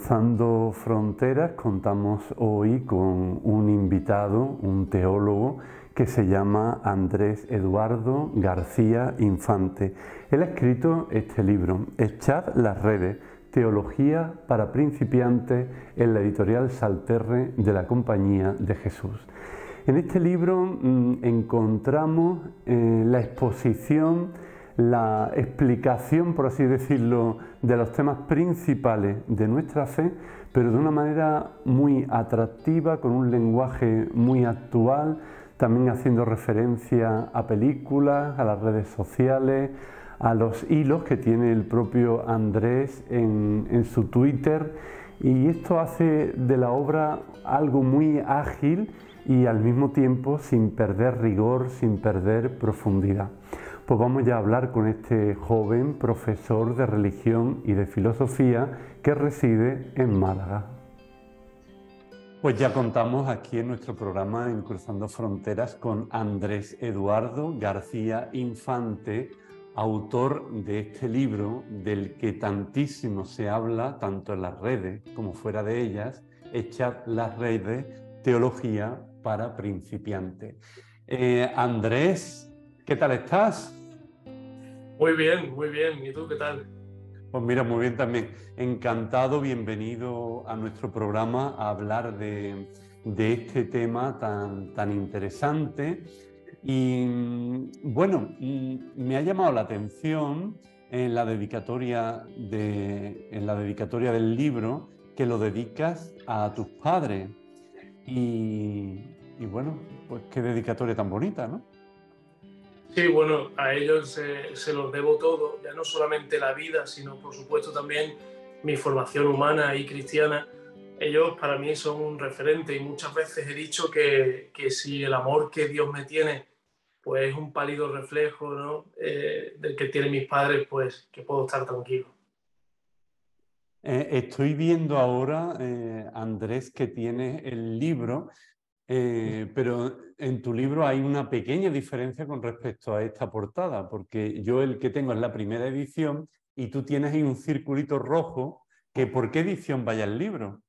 Cruzando Fronteras contamos hoy con un invitado, un teólogo que se llama Andrés Eduardo García Infante. Él ha escrito este libro, Echad las redes, Teología para principiantes, en la editorial Salterre de la Compañía de Jesús. En este libro encontramos la exposición, la explicación, por así decirlo, de los temas principales de nuestra fe, pero de una manera muy atractiva, con un lenguaje muy actual, también haciendo referencia a películas, a las redes sociales, a los hilos que tiene el propio Andrés en su Twitter, y esto hace de la obra algo muy ágil y al mismo tiempo sin perder rigor, sin perder profundidad. Pues vamos ya a hablar con este joven profesor de religión y de filosofía que reside en Málaga. Pues ya contamos aquí en nuestro programa en Cruzando Fronteras con Andrés Eduardo García Infante, autor de este libro del que tantísimo se habla, tanto en las redes como fuera de ellas, Echad las redes, Teología para principiantes. Andrés, ¿qué tal estás? Muy bien, muy bien. ¿Y tú qué tal? Pues mira, muy bien también. Encantado, bienvenido a nuestro programa a hablar de este tema tan interesante. Y bueno, me ha llamado la atención en la dedicatoria del libro que lo dedicas a tus padres. Y bueno, pues qué dedicatoria tan bonita, ¿no? Sí, bueno, a ellos se los debo todo, ya no solamente la vida, sino por supuesto también mi formación humana y cristiana. Ellos para mí son un referente y muchas veces he dicho que si el amor que Dios me tiene pues es un pálido reflejo, ¿no? Del que tienen mis padres, pues que puedo estar tranquilo. Estoy viendo ahora, Andrés, que tienes el libro, pero en tu libro hay una pequeña diferencia con respecto a esta portada, porque yo el que tengo es la primera edición y tú tienes ahí un circulito rojo, que ¿por qué edición vaya el libro?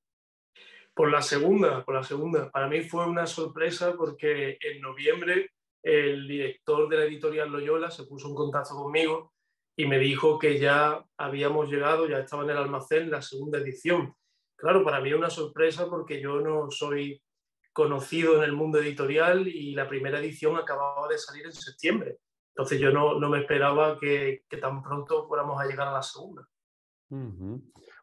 Por la segunda, por la segunda. Para mí fue una sorpresa porque en noviembre el director de la editorial Loyola se puso en contacto conmigo y me dijo que ya habíamos llegado, ya estaba en el almacén la segunda edición. Claro, para mí es una sorpresa porque yo no soy conocido en el mundo editorial y la primera edición acababa de salir en septiembre. Entonces yo no me esperaba que tan pronto fuéramos a llegar a la segunda.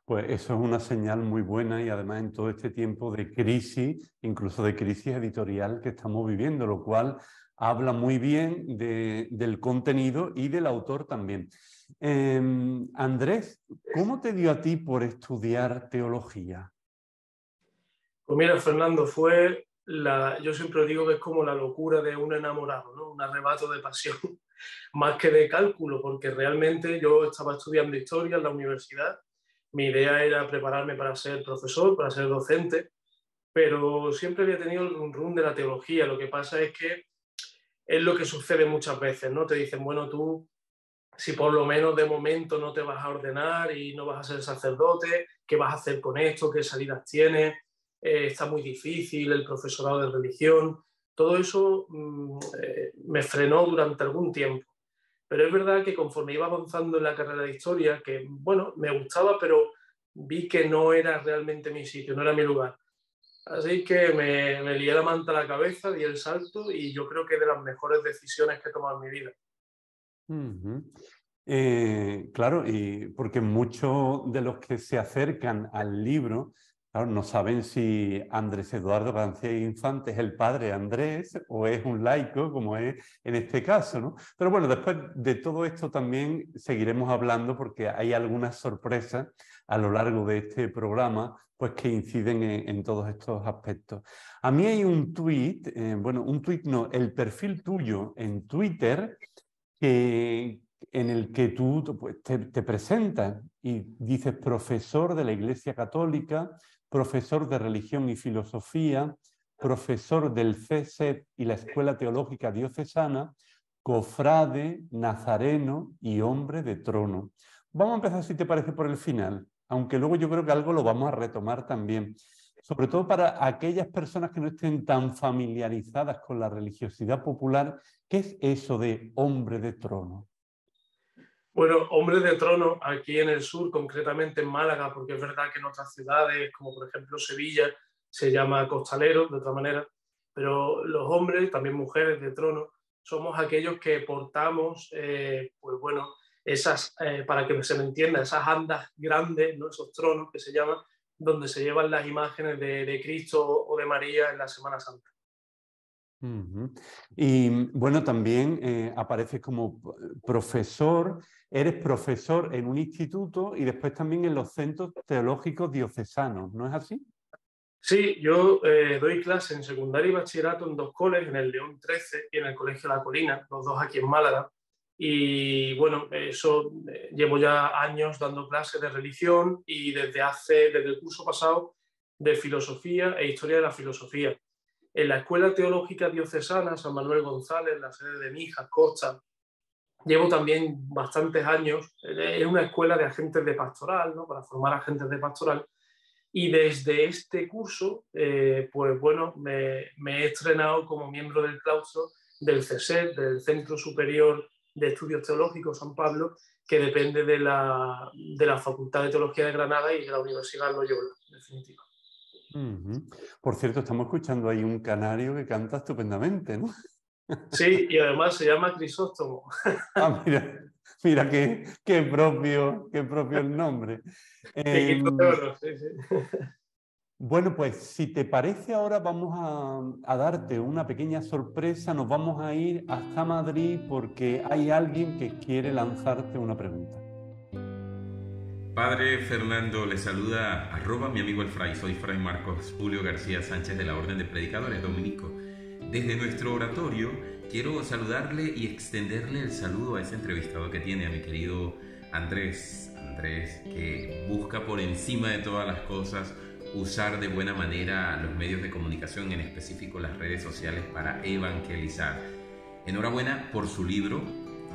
Pues eso es una señal muy buena y además en todo este tiempo de crisis, incluso de crisis editorial que estamos viviendo, lo cual habla muy bien del contenido y del autor también. Andrés, ¿cómo te dio a ti por estudiar teología? Pues mira, Fernando, yo siempre digo que es como la locura de un enamorado, ¿no? Un arrebato de pasión, más que de cálculo, porque realmente yo estaba estudiando historia en la universidad, mi idea era prepararme para ser profesor, para ser docente, pero siempre había tenido el run de la teología. Lo que pasa es que es lo que sucede muchas veces, ¿no? Te dicen, bueno, tú, si por lo menos de momento no te vas a ordenar y no vas a ser sacerdote, ¿qué vas a hacer con esto? ¿Qué salidas tienes? Está muy difícil el profesorado de religión. Todo eso me frenó durante algún tiempo. Pero es verdad que conforme iba avanzando en la carrera de historia, que bueno, me gustaba, pero vi que no era realmente mi sitio, no era mi lugar. Así que me lié la manta a la cabeza, di el salto y yo creo que es de las mejores decisiones que he tomado en mi vida. Ujú. Claro, y porque muchos de los que se acercan al libro, claro, no saben si Andrés Eduardo García Infante es el padre Andrés o es un laico, como es en este caso, ¿no? Pero bueno, después de todo esto también seguiremos hablando porque hay algunas sorpresas a lo largo de este programa, pues que inciden en todos estos aspectos. A mí hay un tuit, bueno, un tuit no, el perfil tuyo en Twitter en el que tú pues, te presentas y dices profesor de la Iglesia Católica, profesor de religión y filosofía, profesor del CSET y la Escuela Teológica Diocesana, cofrade, nazareno y hombre de trono. Vamos a empezar, si te parece, por el final, aunque luego yo creo que algo lo vamos a retomar también. Sobre todo para aquellas personas que no estén tan familiarizadas con la religiosidad popular, ¿qué es eso de hombre de trono? Bueno, Hombre de Trono, aquí en el sur, concretamente en Málaga, porque es verdad que en otras ciudades, como por ejemplo Sevilla, se llama costalero de otra manera, pero los hombres, también mujeres de trono, somos aquellos que portamos, pues bueno, esas, para que se me entienda, esas andas grandes, ¿no? Esos tronos que se llaman, donde se llevan las imágenes de Cristo o de María en la Semana Santa. Ujú. Y bueno, también apareces como profesor, eres profesor en un instituto y después también en los centros teológicos diocesanos, ¿no es así? Sí, yo doy clase en secundaria y bachillerato en dos coles, en el León 13 y en el Colegio La Colina, los dos aquí en Málaga. Y bueno, eso llevo ya años dando clases de religión y desde el curso pasado de filosofía e historia de la filosofía. En la Escuela Teológica Diocesana San Manuel González, la sede de Mijas, Costa, llevo también bastantes años. Es una escuela de agentes de pastoral, ¿no? Para formar agentes de pastoral. Y desde este curso, pues bueno, me he estrenado como miembro del claustro del CSET, del Centro Superior de Estudios Teológicos San Pablo, que depende de la Facultad de Teología de Granada y de la Universidad Loyola, en definitiva. Ujú. Por cierto, estamos escuchando ahí un canario que canta estupendamente, ¿no? Sí, y además se llama Crisóstomo. Ah, mira, mira qué propio el nombre. Equipo de oro, sí, sí. Bueno, pues si te parece ahora vamos a darte una pequeña sorpresa, nos vamos a ir hasta Madrid porque hay alguien que quiere lanzarte una pregunta. Padre Fernando, le saluda mi amigo el Fray, soy Fray Marcos Julio García Sánchez de la Orden de Predicadores Dominico. Desde nuestro oratorio quiero saludarle y extenderle el saludo a ese entrevistado que tiene, a mi querido Andrés, que busca por encima de todas las cosas usar de buena manera los medios de comunicación, en específico las redes sociales, para evangelizar. Enhorabuena por su libro,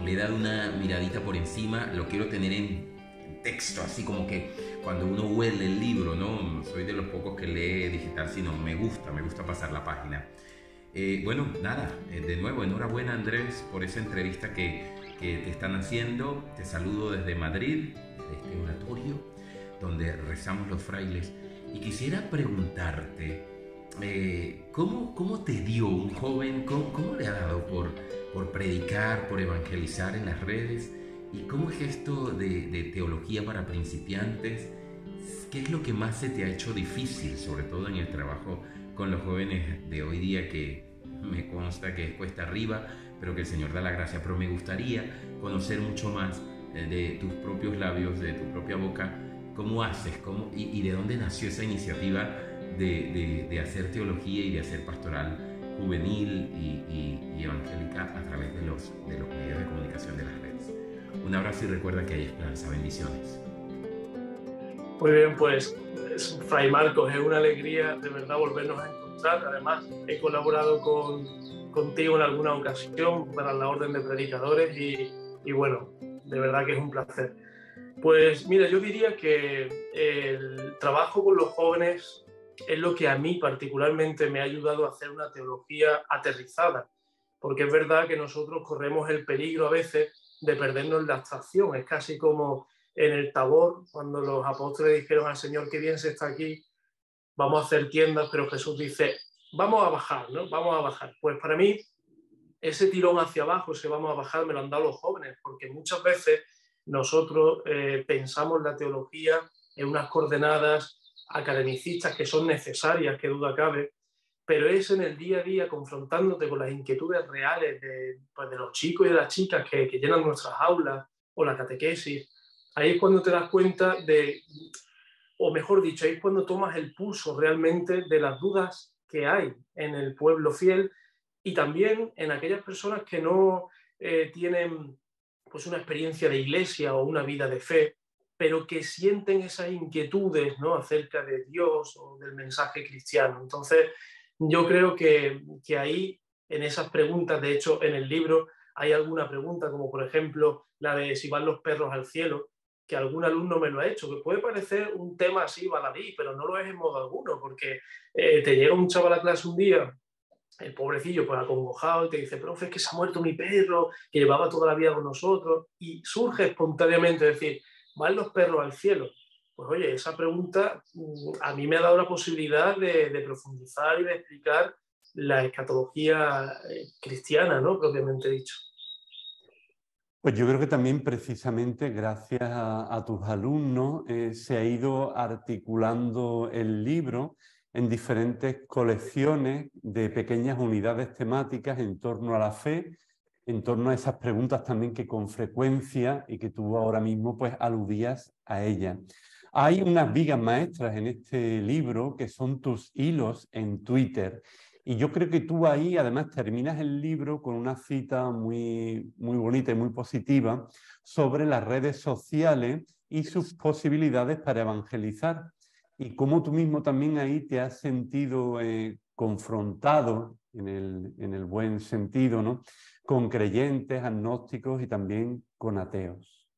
le he dado una miradita por encima, lo quiero tener en texto, así como que cuando uno huele el libro, ¿no? Soy de los pocos que lee digital, sino me gusta pasar la página. Bueno, nada, de nuevo, enhorabuena Andrés por esa entrevista que te están haciendo. Te saludo desde Madrid, desde este oratorio, donde rezamos los frailes. Y quisiera preguntarte, ¿cómo te dio un joven, cómo le ha dado por predicar, por evangelizar en las redes? ¿Y cómo es esto de teología para principiantes? ¿Qué es lo que más se te ha hecho difícil, sobre todo en el trabajo con los jóvenes de hoy día, que me consta que es cuesta arriba, pero que el Señor da la gracia? Pero me gustaría conocer mucho más de tus propios labios, de tu propia boca, cómo haces, y de dónde nació esa iniciativa de hacer teología y de hacer pastoral juvenil y evangélica a través de los medios de comunicación de las redes. Un abrazo y recuerda que hay esperanza. Bendiciones. Muy bien, pues Fray Marcos, es una alegría de verdad volvernos a encontrar. Además, he colaborado contigo en alguna ocasión para la Orden de Predicadores y bueno, de verdad que es un placer. Pues mira, yo diría que el trabajo con los jóvenes es lo que a mí particularmente me ha ayudado a hacer una teología aterrizada, porque es verdad que nosotros corremos el peligro a veces de perdernos la abstracción. Es casi como en el Tabor, cuando los apóstoles dijeron al Señor, qué bien se está aquí, vamos a hacer tiendas, pero Jesús dice, vamos a bajar, ¿no? Vamos a bajar. Pues para mí, ese tirón hacia abajo, ese vamos a bajar, me lo han dado los jóvenes, porque muchas veces nosotros pensamos la teología en unas coordenadas academicistas que son necesarias, que duda cabe, pero es en el día a día confrontándote con las inquietudes reales pues de los chicos y de las chicas que llenan nuestras aulas o la catequesis. Ahí es cuando te das cuenta o mejor dicho, ahí es cuando tomas el pulso realmente de las dudas que hay en el pueblo fiel y también en aquellas personas que no tienen pues una experiencia de iglesia o una vida de fe, pero que sienten esas inquietudes, ¿no? Acerca de Dios o del mensaje cristiano. Entonces, yo creo que ahí, en esas preguntas, de hecho, en el libro hay alguna pregunta, como por ejemplo la de si van los perros al cielo, que algún alumno me lo ha hecho, que puede parecer un tema así baladí, pero no lo es en modo alguno, porque te llega un chaval a clase un día, el pobrecillo pues acongojado, y te dice, profe, es que se ha muerto mi perro, que llevaba toda la vida con nosotros, y surge espontáneamente decir, ¿van los perros al cielo? Pues oye, esa pregunta a mí me ha dado la posibilidad de profundizar y de explicar la escatología cristiana, ¿no? Propiamente dicho. Pues yo creo que también precisamente gracias a tus alumnos se ha ido articulando el libro en diferentes colecciones de pequeñas unidades temáticas en torno a la fe, en torno a esas preguntas también que con frecuencia y que tú ahora mismo pues aludías a ellas. Hay unas vigas maestras en este libro que son tus hilos en Twitter. Y yo creo que tú ahí además terminas el libro con una cita muy, muy bonita y muy positiva sobre las redes sociales y sus posibilidades para evangelizar. Y cómo tú mismo también ahí te has sentido confrontado, en el buen sentido, ¿no?, con creyentes, agnósticos y también con ateos.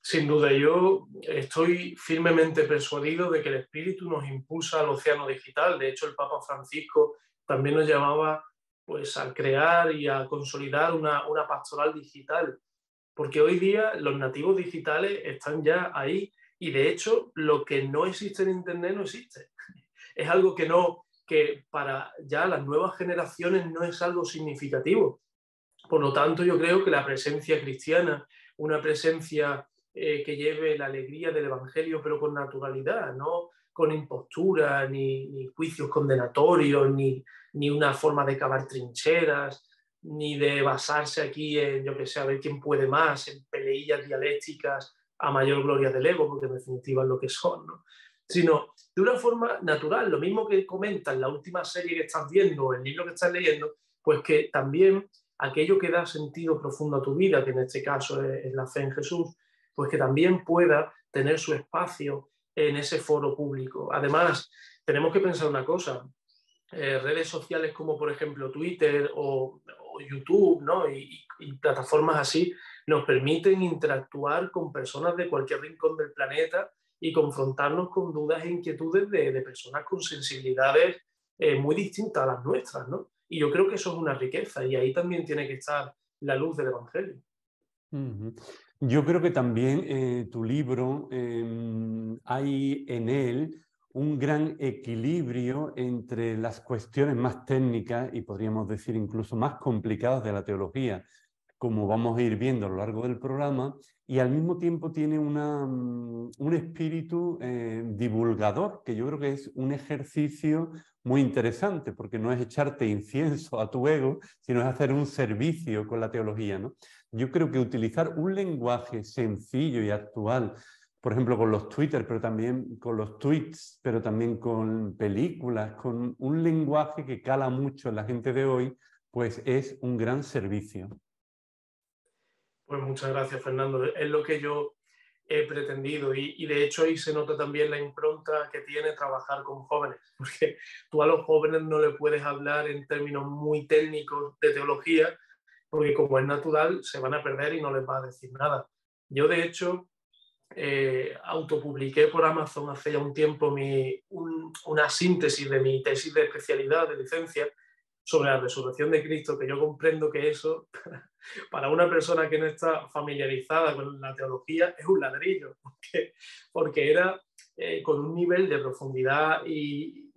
Sin duda, yo estoy firmemente persuadido de que el espíritu nos impulsa al océano digital. De hecho, el Papa Francisco también nos llamaba pues, a crear y a consolidar una pastoral digital, porque hoy día los nativos digitales están ya ahí y de hecho lo que no existe en Internet no existe. Es algo que para ya las nuevas generaciones no es algo significativo. Por lo tanto, yo creo que la presencia cristiana, una presencia que lleve la alegría del Evangelio, pero con naturalidad, no con impostura, ni juicios condenatorios, ni una forma de cavar trincheras, ni de basarse aquí en, yo que sé, a ver quién puede más, en peleillas dialécticas a mayor gloria del ego, porque en definitiva es lo que son, ¿no? Sino de una forma natural, lo mismo que comentas en la última serie que estás viendo, el libro que estás leyendo, pues que también aquello que da sentido profundo a tu vida, que en este caso es la fe en Jesús, pues que también pueda tener su espacio en ese foro público. Además, tenemos que pensar una cosa, redes sociales como por ejemplo Twitter o YouTube, ¿no? y plataformas así nos permiten interactuar con personas de cualquier rincón del planeta y confrontarnos con dudas e inquietudes de personas con sensibilidades muy distintas a las nuestras, ¿no? Y yo creo que eso es una riqueza y ahí también tiene que estar la luz del Evangelio. Yo creo que también tu libro, hay en él un gran equilibrio entre las cuestiones más técnicas y podríamos decir incluso más complicadas de la teología, como vamos a ir viendo a lo largo del programa, y al mismo tiempo tiene un espíritu divulgador, que yo creo que es un ejercicio muy interesante, porque no es echarte incienso a tu ego, sino es hacer un servicio con la teología, ¿no? Yo creo que utilizar un lenguaje sencillo y actual, por ejemplo, con los Twitter, pero también con los tweets, pero también con películas, con un lenguaje que cala mucho en la gente de hoy, pues es un gran servicio. Pues muchas gracias, Fernando. Es lo que yo he pretendido y de hecho ahí se nota también la impronta que tiene trabajar con jóvenes, porque tú a los jóvenes no le puedes hablar en términos muy técnicos de teología, porque como es natural se van a perder y no les va a decir nada. Yo de hecho autopubliqué por Amazon hace ya un tiempo una síntesis de mi tesis de especialidad de licencia sobre la resurrección de Cristo, que yo comprendo que eso, para una persona que no está familiarizada con la teología, es un ladrillo, porque era con un nivel de profundidad y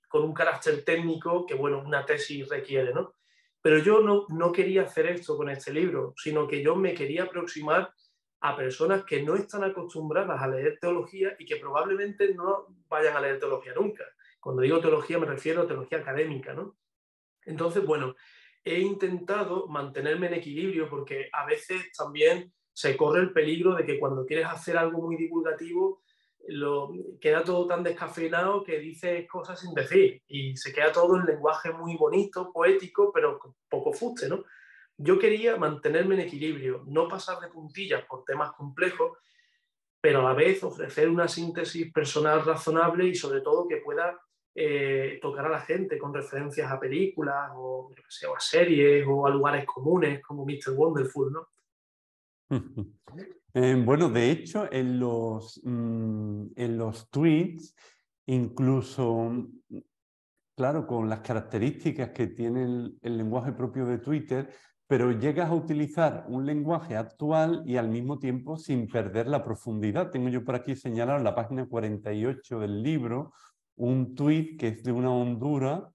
con un carácter técnico que, bueno, una tesis requiere, ¿no? Pero yo no quería hacer esto con este libro, sino que yo me quería aproximar a personas que no están acostumbradas a leer teología y que probablemente no vayan a leer teología nunca. Cuando digo teología me refiero a teología académica, ¿no? Entonces, bueno, he intentado mantenerme en equilibrio porque a veces también se corre el peligro de que cuando quieres hacer algo muy divulgativo queda todo tan descafeinado que dices cosas sin decir y se queda todo en lenguaje muy bonito, poético, pero con poco fuste, ¿no? Yo quería mantenerme en equilibrio, no pasar de puntillas por temas complejos, pero a la vez ofrecer una síntesis personal razonable y sobre todo que pueda tocar a la gente con referencias a películas o, yo que sé, o a series o a lugares comunes como Mr. Wonderful, ¿no? Bueno, de hecho, en los tweets, incluso, claro, con las características que tiene el lenguaje propio de Twitter, pero llegas a utilizar un lenguaje actual y al mismo tiempo sin perder la profundidad. Tengo yo por aquí señalado en la página 48 del libro un tweet que es de una hondura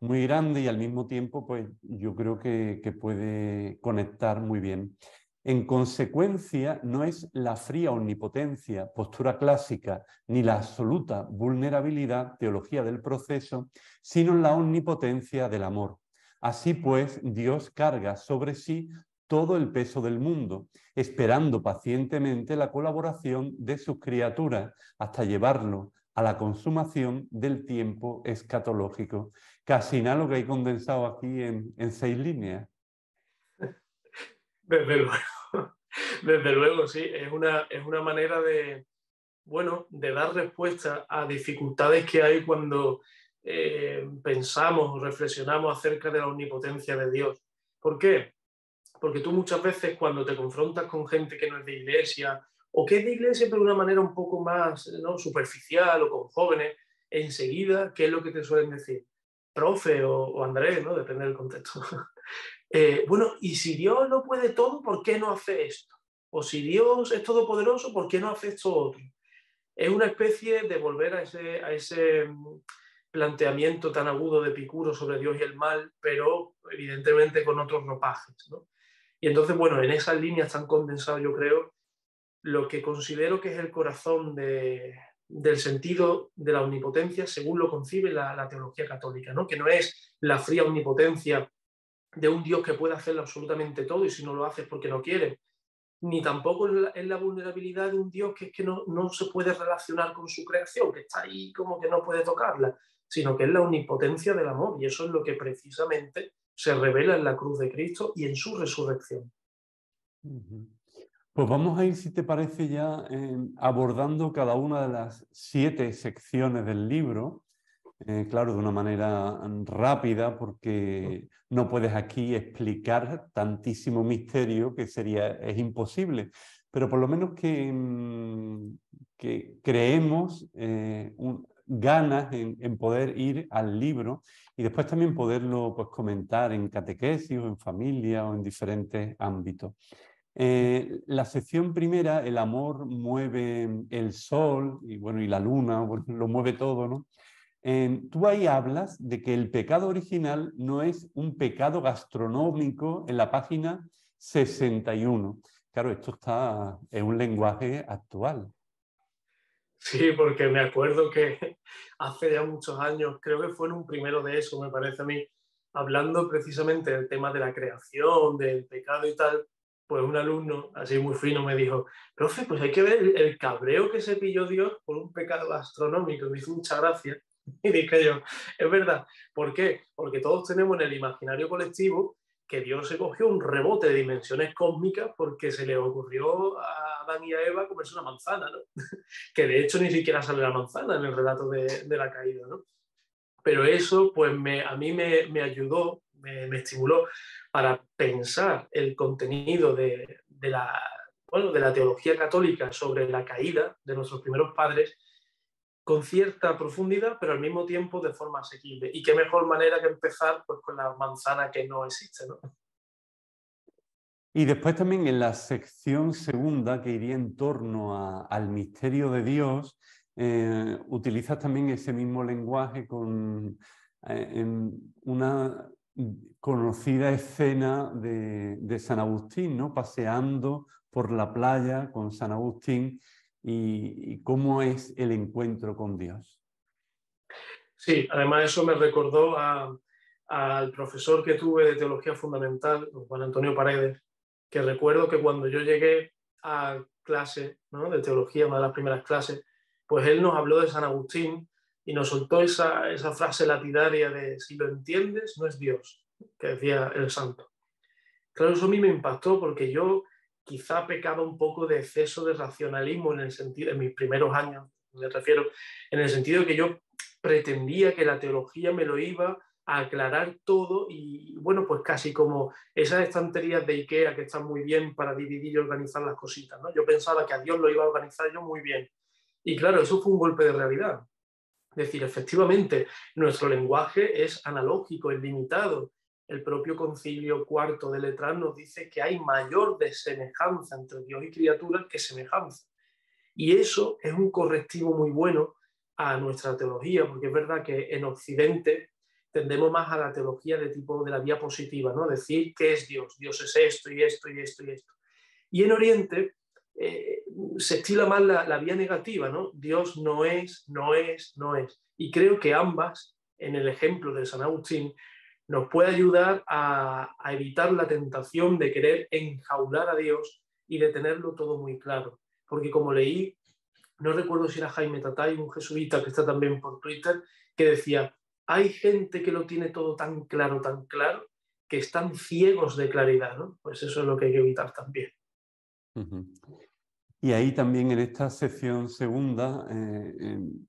muy grande y al mismo tiempo, pues yo creo que puede conectar muy bien. En consecuencia, no es la fría omnipotencia, postura clásica, ni la absoluta vulnerabilidad, teología del proceso, sino la omnipotencia del amor. Así pues, Dios carga sobre sí todo el peso del mundo, esperando pacientemente la colaboración de sus criaturas hasta llevarlo a la consumación del tiempo escatológico. Casi nada lo que hay condensado aquí en 6 líneas. Desde luego, desde luego, sí, es una manera de, bueno, de dar respuesta a dificultades que hay cuando pensamos o reflexionamos acerca de la omnipotencia de Dios. ¿Por qué? Porque tú muchas veces cuando te confrontas con gente que no es de iglesia o que es de iglesia pero de una manera un poco más, ¿no?, superficial, o con jóvenes, enseguida, ¿qué es lo que te suelen decir? Profe o Andrés, ¿no? Depende del contexto. Bueno, y si Dios lo puede todo, ¿por qué no hace esto? O si Dios es todopoderoso, ¿por qué no hace esto otro? Es una especie de volver a ese planteamiento tan agudo de Epicuro sobre Dios y el mal, pero evidentemente con otros ropajes, ¿no? Y entonces, bueno, en esas líneas están condensados, yo creo, lo que considero que es el corazón del sentido de la omnipotencia según lo concibe la teología católica, ¿no? Que no es la fría omnipotencia de un Dios que puede hacerlo absolutamente todo y si no lo hace es porque no quiere, ni tampoco es la vulnerabilidad de un Dios que es que no se puede relacionar con su creación, que está ahí como que no puede tocarla, sino que es la omnipotencia del amor y eso es lo que precisamente se revela en la cruz de Cristo y en su resurrección. Pues vamos a ir, si te parece, ya abordando cada una de las 7 secciones del libro, claro, de una manera rápida, porque no puedes aquí explicar tantísimo misterio que es imposible, pero por lo menos que creemos ganas en poder ir al libro y después también poderlo, pues, comentar en catequesis o en familia o en diferentes ámbitos. La sección primera, el amor mueve el sol y, bueno, y la luna, bueno, lo mueve todo, ¿no? Tú ahí hablas de que el pecado original no es un pecado gastronómico en la página 61. Claro, esto está en un lenguaje actual. Sí, porque me acuerdo que hace ya muchos años, creo que fue en un primero de eso, me parece a mí, hablando precisamente del tema de la creación, del pecado y tal, pues un alumno así muy fino me dijo, profe, pues hay que ver el cabreo que se pilló Dios por un pecado gastronómico. Me hizo mucha gracia. Y dije yo, es verdad. ¿Por qué? Porque todos tenemos en el imaginario colectivo que Dios se cogió un rebote de dimensiones cósmicas porque se le ocurrió a Adán y a Eva comerse una manzana, ¿no? Que de hecho ni siquiera sale la manzana en el relato de la caída, ¿no? Pero eso pues a mí me ayudó, me estimuló para pensar el contenido de la teología católica sobre la caída de nuestros primeros padres con cierta profundidad, pero al mismo tiempo de forma asequible. Y qué mejor manera que empezar pues con la manzana que no existe, ¿no? Y después también en la sección segunda, que iría en torno al misterio de Dios, utilizas también ese mismo lenguaje en una conocida escena de San Agustín, ¿no? Paseando por la playa con San Agustín y cómo es el encuentro con Dios. Sí, además eso me recordó al profesor que tuve de Teología Fundamental, Juan Antonio Paredes, que recuerdo que cuando yo llegué a clase, ¿no?, de teología, una de las primeras clases, pues él nos habló de San Agustín y nos soltó esa frase lapidaria de si lo entiendes, no es Dios, que decía el santo. Claro, eso a mí me impactó porque yo quizá pecaba un poco de exceso de racionalismo en el sentido, en mis primeros años, me refiero, en el sentido de que yo pretendía que la teología me lo iba a aclarar todo y, bueno, pues casi como esas estanterías de Ikea que están muy bien para dividir y organizar las cositas, ¿no? Yo pensaba que a Dios lo iba a organizar yo muy bien. Y claro, eso fue un golpe de realidad. Es decir, efectivamente, nuestro lenguaje es analógico, es limitado. El propio Concilio Cuarto de Letrán nos dice que hay mayor desemejanza entre Dios y criaturas que semejanza. Y eso es un correctivo muy bueno a nuestra teología, porque es verdad que en Occidente tendemos más a la teología de tipo de la diapositiva, ¿no? Decir qué es Dios. Dios es esto y esto y esto y esto. Y en Oriente se estila más la vía negativa, ¿no? Dios no es, no es, no es. Y creo que ambas, en el ejemplo de San Agustín, nos puede ayudar a evitar la tentación de querer enjaular a Dios y de tenerlo todo muy claro. Porque como leí, no recuerdo si era Jaime Tatay, un jesuita que está también por Twitter, que decía, hay gente que lo tiene todo tan claro, que están ciegos de claridad, ¿no? Pues eso es lo que hay que evitar también. Y ahí también en esta sección segunda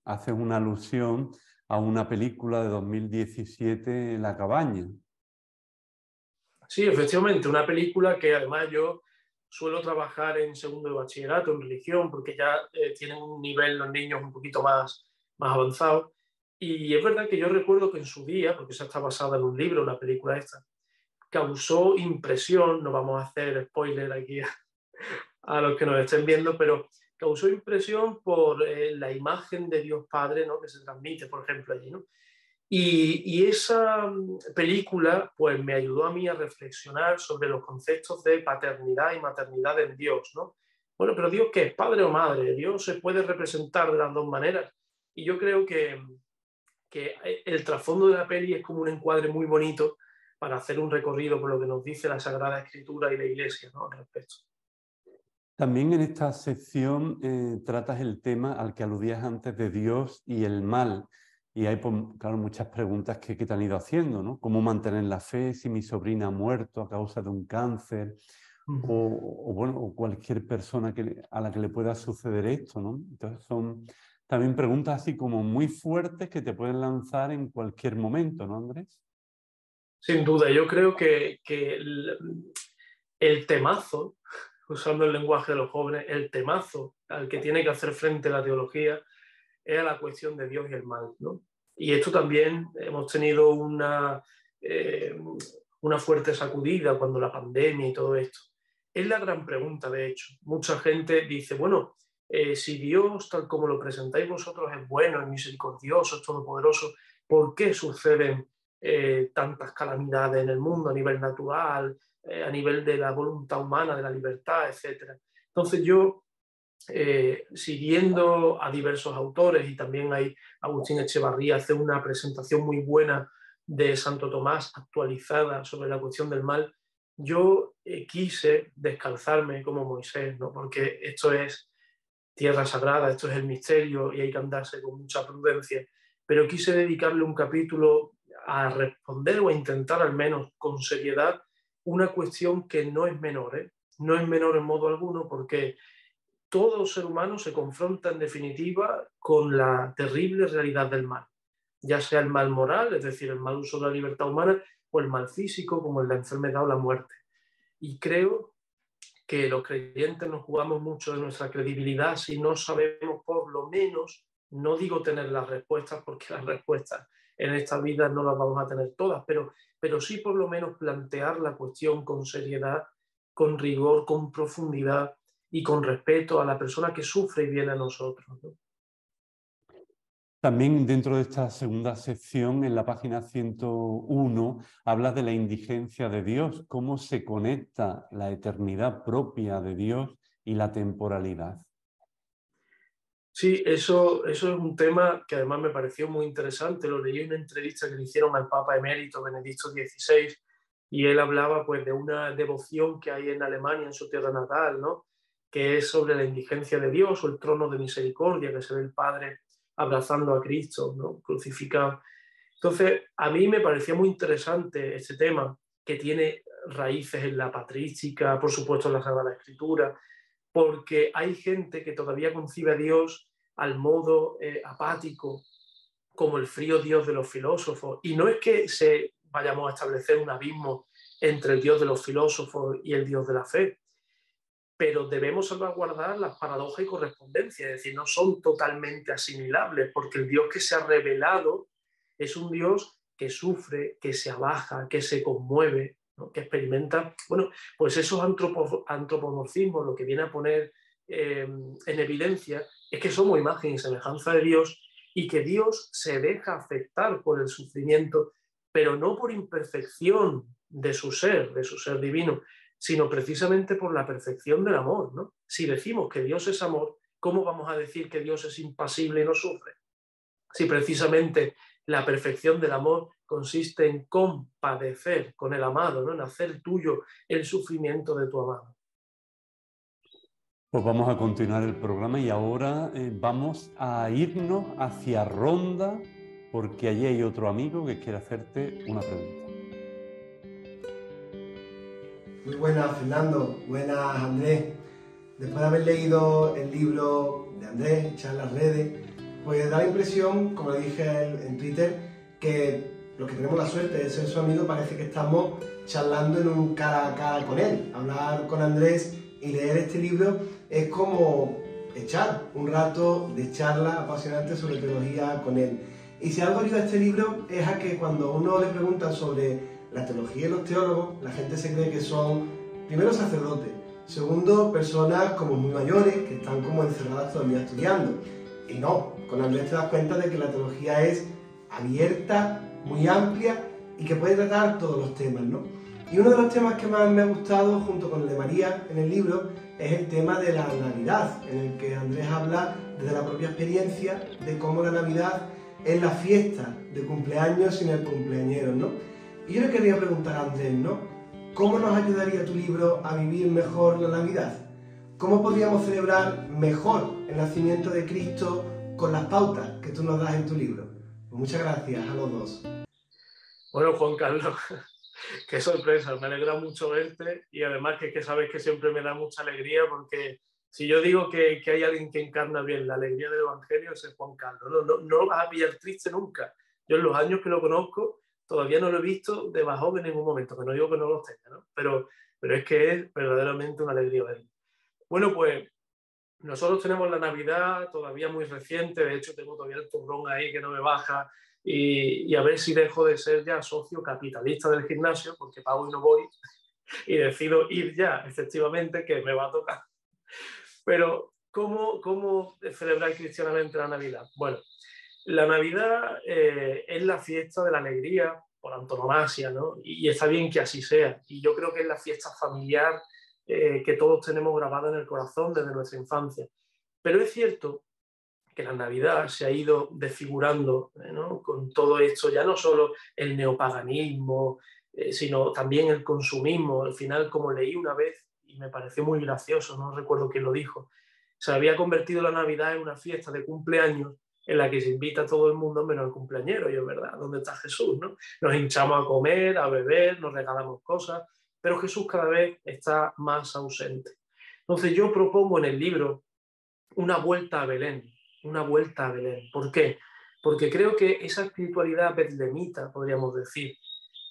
haces una alusión a una película de 2017, La cabaña. Sí, efectivamente, una película que además yo suelo trabajar en segundo de bachillerato, en religión, porque ya tienen un nivel los niños un poquito más avanzado. Y es verdad que yo recuerdo que en su día, porque esa está basada en un libro, la película esta, causó impresión, no vamos a hacer spoiler aquí a los que nos estén viendo, pero causó impresión por la imagen de Dios Padre, ¿no? Que se transmite, por ejemplo, allí, ¿no? Y esa película pues me ayudó a mí a reflexionar sobre los conceptos de paternidad y maternidad en Dios, ¿no? Bueno, pero Dios, ¿qué es? ¿Padre o madre? Dios se puede representar de las dos maneras. Y yo creo que el trasfondo de la peli es como un encuadre muy bonito para hacer un recorrido por lo que nos dice la Sagrada Escritura y la Iglesia, ¿no? Al respecto. También en esta sección tratas el tema al que aludías antes de Dios y el mal. Y hay, pues, claro, muchas preguntas que te han ido haciendo, ¿no? ¿Cómo mantener la fe si mi sobrina ha muerto a causa de un cáncer? O cualquier persona a la que le pueda suceder esto, ¿no? Entonces son también preguntas así como muy fuertes que te pueden lanzar en cualquier momento, ¿no, Andrés? Sin duda, yo creo que el temazo, usando el lenguaje de los jóvenes, el temazo al que tiene que hacer frente la teología es a la cuestión de Dios y el mal, ¿no? Y esto también hemos tenido una fuerte sacudida cuando la pandemia y todo esto. Es la gran pregunta, de hecho. Mucha gente dice, bueno, si Dios, tal como lo presentáis vosotros, es bueno, es misericordioso, es todopoderoso, ¿por qué suceden tantas calamidades en el mundo a nivel natural, a nivel de la voluntad humana, de la libertad, etcétera? Entonces yo, siguiendo a diversos autores, y también hay Agustín Echevarría hace una presentación muy buena de Santo Tomás actualizada sobre la cuestión del mal, yo quise descalzarme como Moisés, ¿no? Porque esto es tierra sagrada, esto es el misterio y hay que andarse con mucha prudencia, pero quise dedicarle un capítulo a responder o a intentar al menos con seriedad una cuestión que no es menor, ¿eh? No es menor en modo alguno, porque todo ser humano se confronta en definitiva con la terrible realidad del mal, ya sea el mal moral, es decir, el mal uso de la libertad humana, o el mal físico, como la enfermedad o la muerte. Y creo que los creyentes nos jugamos mucho de nuestra credibilidad si no sabemos por lo menos, no digo tener las respuestas, porque las respuestas en esta vida no las vamos a tener todas, pero sí por lo menos plantear la cuestión con seriedad, con rigor, con profundidad y con respeto a la persona que sufre y viene a nosotros, ¿no? También dentro de esta segunda sección, en la página 101, hablas de la indigencia de Dios, cómo se conecta la eternidad propia de Dios y la temporalidad. Sí, eso es un tema que además me pareció muy interesante. Lo leí en una entrevista que le hicieron al Papa Emérito Benedicto XVI y él hablaba pues de una devoción que hay en Alemania, en su tierra natal, ¿no? Que es sobre la indigencia de Dios o el trono de misericordia, que se ve el Padre abrazando a Cristo, ¿no? Crucificado. Entonces, a mí me parecía muy interesante este tema, que tiene raíces en la patrística, por supuesto en la Sagrada Escritura, porque hay gente que todavía concibe a Dios al modo apático, como el frío Dios de los filósofos. Y no es que vayamos a establecer un abismo entre el Dios de los filósofos y el Dios de la fe, pero debemos salvaguardar las paradojas y correspondencias, es decir, no son totalmente asimilables, porque el Dios que se ha revelado es un Dios que sufre, que se abaja, que se conmueve, ¿no? Que experimenta, bueno, pues esos antropomorfismos, lo que viene a poner en evidencia es que somos imagen y semejanza de Dios y que Dios se deja afectar por el sufrimiento, pero no por imperfección de su ser divino, sino precisamente por la perfección del amor, ¿no? Si decimos que Dios es amor, ¿cómo vamos a decir que Dios es impasible y no sufre? Si precisamente la perfección del amor consiste en compadecer con el amado, ¿no? En hacer tuyo el sufrimiento de tu amado. Pues vamos a continuar el programa y ahora vamos a irnos hacia Ronda, porque allí hay otro amigo que quiere hacerte una pregunta. Muy buenas, Fernando. Buenas, Andrés. Después de haber leído el libro de Andrés, Echar las redes, pues da la impresión, como le dije en Twitter, que los que tenemos la suerte de ser su amigo parece que estamos charlando en un cara a cara con él. Hablar con Andrés y leer este libro es como echar un rato de charla apasionante sobre teología con él. Y si algo ayuda a este libro es a que cuando uno le pregunta sobre la teología y los teólogos, la gente se cree que son, primero, sacerdotes, segundo, personas como muy mayores que están como encerradas todavía estudiando. Y no, con Andrés te das cuenta de que la teología es abierta, muy amplia y que puede tratar todos los temas, ¿no? Y uno de los temas que más me ha gustado, junto con el de María en el libro, es el tema de la Navidad, en el que Andrés habla desde la propia experiencia de cómo la Navidad es la fiesta de cumpleaños sin el cumpleañero, ¿no? Y yo le quería preguntar a Andrés, ¿no? ¿Cómo nos ayudaría tu libro a vivir mejor la Navidad? ¿Cómo podríamos celebrar mejor el nacimiento de Cristo con las pautas que tú nos das en tu libro? Pues muchas gracias a los dos. Bueno, Juan Carlos, qué sorpresa, me alegra mucho verte y además que sabes que siempre me da mucha alegría porque si yo digo que hay alguien que encarna bien la alegría del Evangelio, ese es Juan Carlos. No lo vas a pillar triste nunca. Yo en los años que lo conozco todavía no lo he visto de más joven en ningún momento, que no digo que no los tenga, ¿no? Pero es que es verdaderamente una alegría verlo. Bueno, pues nosotros tenemos la Navidad todavía muy reciente, de hecho tengo todavía el turrón ahí que no me baja y a ver si dejo de ser ya socio capitalista del gimnasio, porque pago y no voy, y decido ir ya, efectivamente, que me va a tocar. Pero, ¿cómo celebrar cristianamente la Navidad? Bueno, la Navidad es la fiesta de la alegría por antonomasia, ¿no? Y está bien que así sea. Y yo creo que es la fiesta familiar que todos tenemos grabada en el corazón desde nuestra infancia. Pero es cierto que la Navidad se ha ido desfigurando, ¿no? Con todo esto, ya no solo el neopaganismo, sino también el consumismo. Al final, como leí una vez, y me pareció muy gracioso, no recuerdo quién lo dijo, se había convertido la Navidad en una fiesta de cumpleaños en la que se invita a todo el mundo menos el cumpleañero, y es verdad, ¿dónde está Jesús? ¿No? Nos hinchamos a comer, a beber, nos regalamos cosas, pero Jesús cada vez está más ausente. Entonces yo propongo en el libro una vuelta a Belén, una vuelta a Belén. ¿Por qué? Porque creo que esa espiritualidad betlemita, podríamos decir,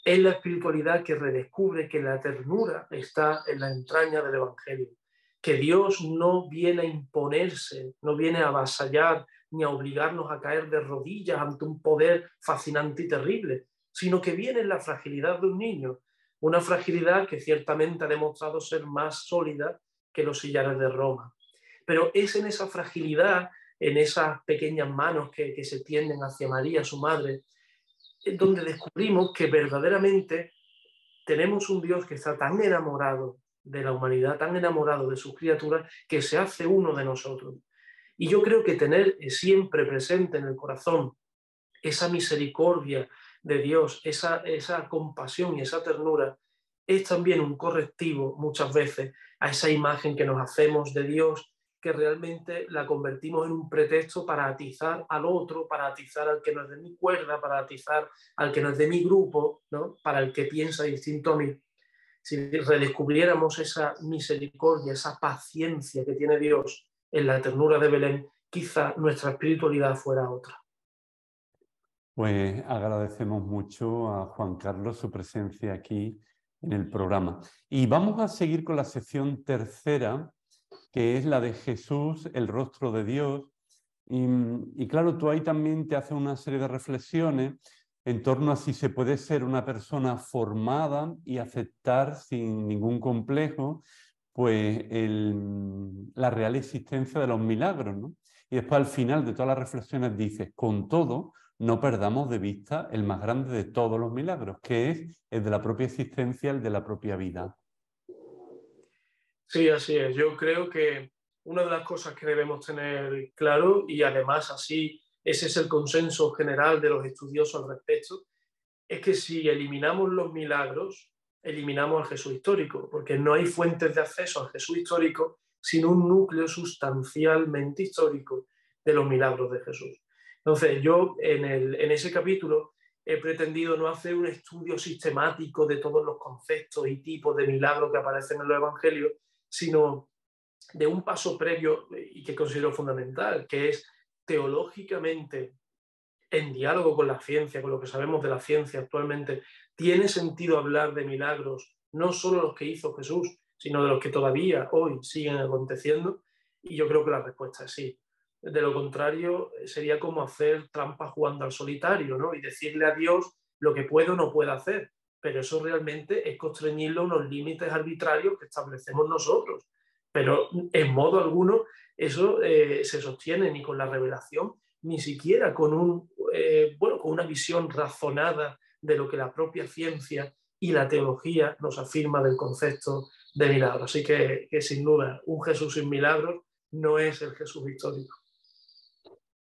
es la espiritualidad que redescubre que la ternura está en la entraña del Evangelio, que Dios no viene a imponerse, no viene a avasallar ni a obligarnos a caer de rodillas ante un poder fascinante y terrible, sino que viene en la fragilidad de un niño, una fragilidad que ciertamente ha demostrado ser más sólida que los sillares de Roma. Pero es en esa fragilidad, en esas pequeñas manos que se tienden hacia María, su madre, donde descubrimos que verdaderamente tenemos un Dios que está tan enamorado de la humanidad, tan enamorado de sus criaturas, que se hace uno de nosotros. Y yo creo que tener siempre presente en el corazón esa misericordia de Dios, esa compasión y esa ternura, es también un correctivo muchas veces a esa imagen que nos hacemos de Dios, que realmente la convertimos en un pretexto para atizar al otro, para atizar al que no es de mi cuerda, para atizar al que no es de mi grupo, ¿no? Para el que piensa distinto a mí. Si redescubriéramos esa misericordia, esa paciencia que tiene Dios en la ternura de Belén, quizá nuestra espiritualidad fuera otra. Pues agradecemos mucho a Juan Carlos su presencia aquí en el programa. Y vamos a seguir con la sección tercera, que es la de Jesús, el rostro de Dios. Y claro, tú ahí también te haces una serie de reflexiones en torno a si se puede ser una persona formada y aceptar sin ningún complejo pues la real existencia de los milagros, ¿no? Y después al final de todas las reflexiones dices, con todo, no perdamos de vista el más grande de todos los milagros, que es el de la propia existencia, el de la propia vida. Sí, así es. Yo creo que una de las cosas que debemos tener claro, y además así ese es el consenso general de los estudiosos al respecto, es que si eliminamos los milagros, eliminamos al Jesús histórico, porque no hay fuentes de acceso al Jesús histórico sin un núcleo sustancialmente histórico de los milagros de Jesús. Entonces, yo en ese capítulo he pretendido no hacer un estudio sistemático de todos los conceptos y tipos de milagros que aparecen en los evangelios, sino de un paso previo y que considero fundamental, que es teológicamente en diálogo con la ciencia, con lo que sabemos de la ciencia actualmente, ¿tiene sentido hablar de milagros, no solo los que hizo Jesús, sino de los que todavía hoy siguen aconteciendo? Y yo creo que la respuesta es sí. De lo contrario, sería como hacer trampa jugando al solitario, ¿no? Y decirle a Dios lo que puede o no puede hacer. Pero eso realmente es constreñirlo a unos límites arbitrarios que establecemos nosotros. Pero en modo alguno eso se sostiene ni con la revelación, ni siquiera con con una visión razonada de lo que la propia ciencia y la teología nos afirma del concepto de milagro. Así que sin duda, un Jesús sin milagros no es el Jesús histórico.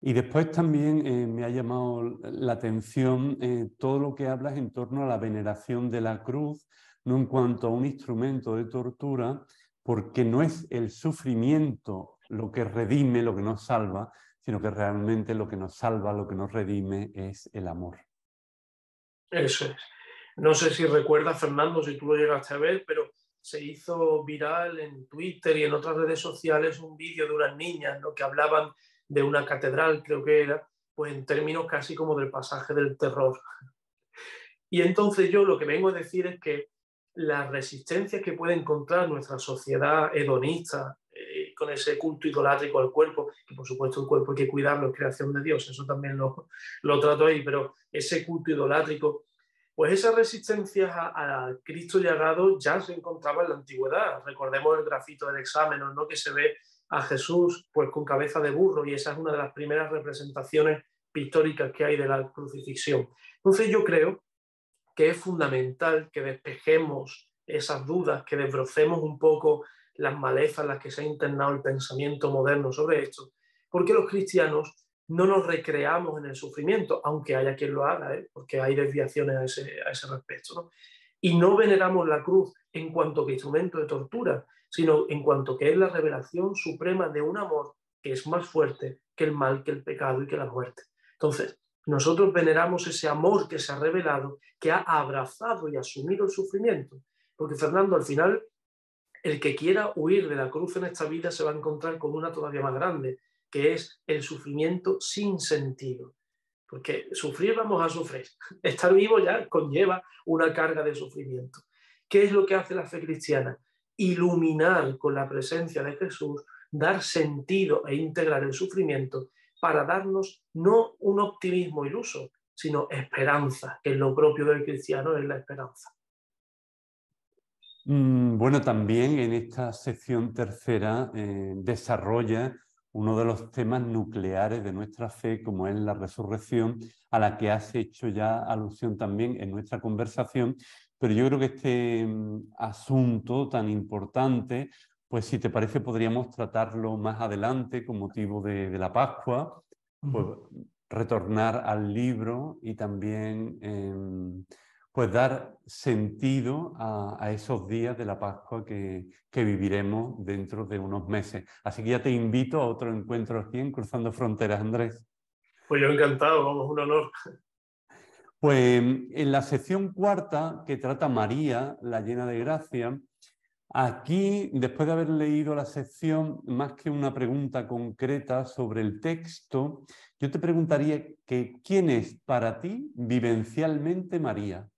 Y después también me ha llamado la atención todo lo que hablas en torno a la veneración de la cruz, no en cuanto a un instrumento de tortura, porque no es el sufrimiento lo que redime, lo que nos salva, sino que realmente lo que nos salva, lo que nos redime es el amor. Eso es. No sé si recuerdas, Fernando, si tú lo llegaste a ver, pero se hizo viral en Twitter y en otras redes sociales un vídeo de unas niñas, ¿no?, que hablaban de una catedral, creo que era, pues en términos casi como del pasaje del terror. Y entonces yo lo que vengo a decir es que las resistencias que puede encontrar nuestra sociedad hedonista, con ese culto idolátrico al cuerpo, que por supuesto el cuerpo hay que cuidarlo, es creación de Dios, eso también lo trato ahí, pero ese culto idolátrico, pues esas resistencias a Cristo llagado ya se encontraban en la antigüedad. Recordemos el grafito del Hexámenos, ¿no?, que se ve a Jesús pues con cabeza de burro, y esa es una de las primeras representaciones pictóricas que hay de la crucifixión. Entonces yo creo que es fundamental que despejemos esas dudas, que desbrocemos un poco las malezas en las que se ha internado el pensamiento moderno sobre esto, porque los cristianos no nos recreamos en el sufrimiento, aunque haya quien lo haga, porque hay desviaciones a ese respecto, ¿no? Y no veneramos la cruz en cuanto que instrumento de tortura, sino en cuanto que es la revelación suprema de un amor que es más fuerte que el mal, que el pecado y que la muerte. Entonces, nosotros veneramos ese amor que se ha revelado, que ha abrazado y asumido el sufrimiento. Porque, Fernando, al final, el que quiera huir de la cruz en esta vida se va a encontrar con una todavía más grande, que es el sufrimiento sin sentido. Porque sufrir vamos a sufrir. Estar vivo ya conlleva una carga de sufrimiento. ¿Qué es lo que hace la fe cristiana? Iluminar con la presencia de Jesús, dar sentido e integrar el sufrimiento para darnos no un optimismo iluso, sino esperanza, que es lo propio del cristiano, es la esperanza. Bueno, también en esta sección tercera desarrolla uno de los temas nucleares de nuestra fe, como es la resurrección, a la que has hecho ya alusión también en nuestra conversación, pero yo creo que este asunto tan importante, pues si te parece podríamos tratarlo más adelante con motivo de la Pascua, pues retornar al libro y también pues dar sentido a esos días de la Pascua que viviremos dentro de unos meses. Así que ya te invito a otro encuentro aquí en Cruzando Fronteras, Andrés. Pues yo encantado, vamos, un honor. Pues en la sección cuarta, que trata María, la llena de gracia, Aquí, después de haber leído la sección, más que una pregunta concreta sobre el texto, yo te preguntaría que ¿quién es para ti vivencialmente María?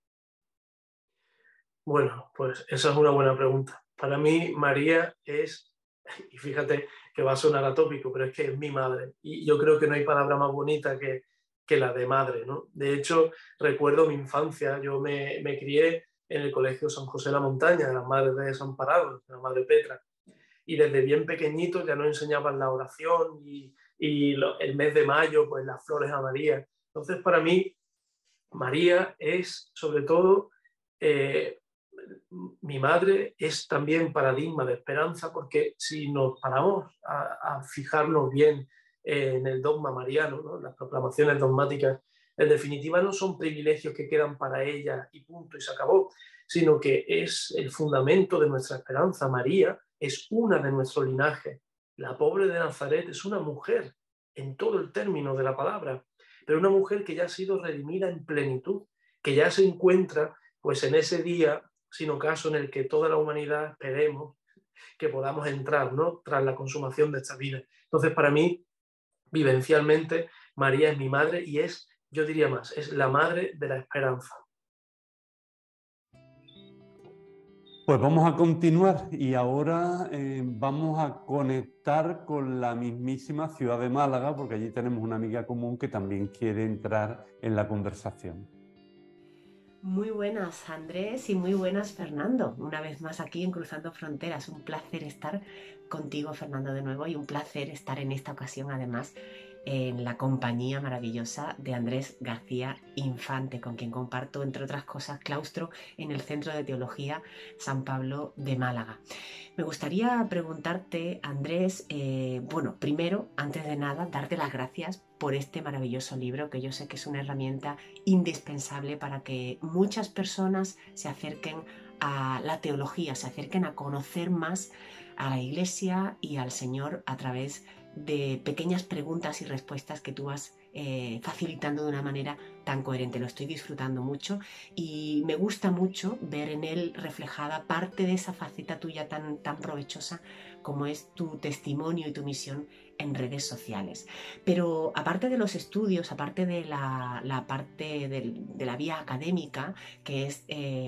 Bueno, pues esa es una buena pregunta. Para mí, María es, y fíjate que va a sonar atópico, pero es que es mi madre. Y yo creo que no hay palabra más bonita que la de madre, ¿no? De hecho, recuerdo mi infancia, yo me crié en el Colegio San José de la Montaña, de las Madres de Desamparados, de la Madre Petra. Y desde bien pequeñito ya nos enseñaban la oración el mes de mayo, pues las flores a María. Entonces, para mí, María es sobre todo eh, mi madre, es también paradigma de esperanza, porque si nos paramos a fijarnos bien en el dogma mariano, ¿no? Las proclamaciones dogmáticas, en definitiva no son privilegios que quedan para ella y punto y se acabó, sino que es el fundamento de nuestra esperanza. María es una de nuestro linaje. La pobre de Nazaret es una mujer en todo el término de la palabra, pero una mujer que ya ha sido redimida en plenitud, que ya se encuentra pues en ese día sin ocaso en el que toda la humanidad esperemos que podamos entrar, ¿no? Tras la consumación de esta vida. Entonces, para mí, vivencialmente, María es mi madre y es, yo diría más, es la madre de la esperanza. Pues vamos a continuar y ahora vamos a conectar con la mismísima ciudad de Málaga, porque allí tenemos una amiga común que también quiere entrar en la conversación. Muy buenas, Andrés, y muy buenas, Fernando. Una vez más aquí en Cruzando Fronteras. Un placer estar contigo, Fernando, de nuevo, y un placer estar en esta ocasión, además, en la compañía maravillosa de Andrés García Infante, con quien comparto, entre otras cosas, claustro en el Centro de Teología San Pablo de Málaga. Me gustaría preguntarte, Andrés, bueno, primero, antes de nada, darte las gracias por este maravilloso libro, que yo sé que es una herramienta indispensable para que muchas personas se acerquen a la teología, se acerquen a conocer más a la Iglesia y al Señor a través de pequeñas preguntas y respuestas que tú vas facilitando de una manera tan coherente. Lo estoy disfrutando mucho y me gusta mucho ver en él reflejada parte de esa faceta tuya tan provechosa como es tu testimonio y tu misión en redes sociales. Pero aparte de los estudios, aparte de la parte de la vía académica, que es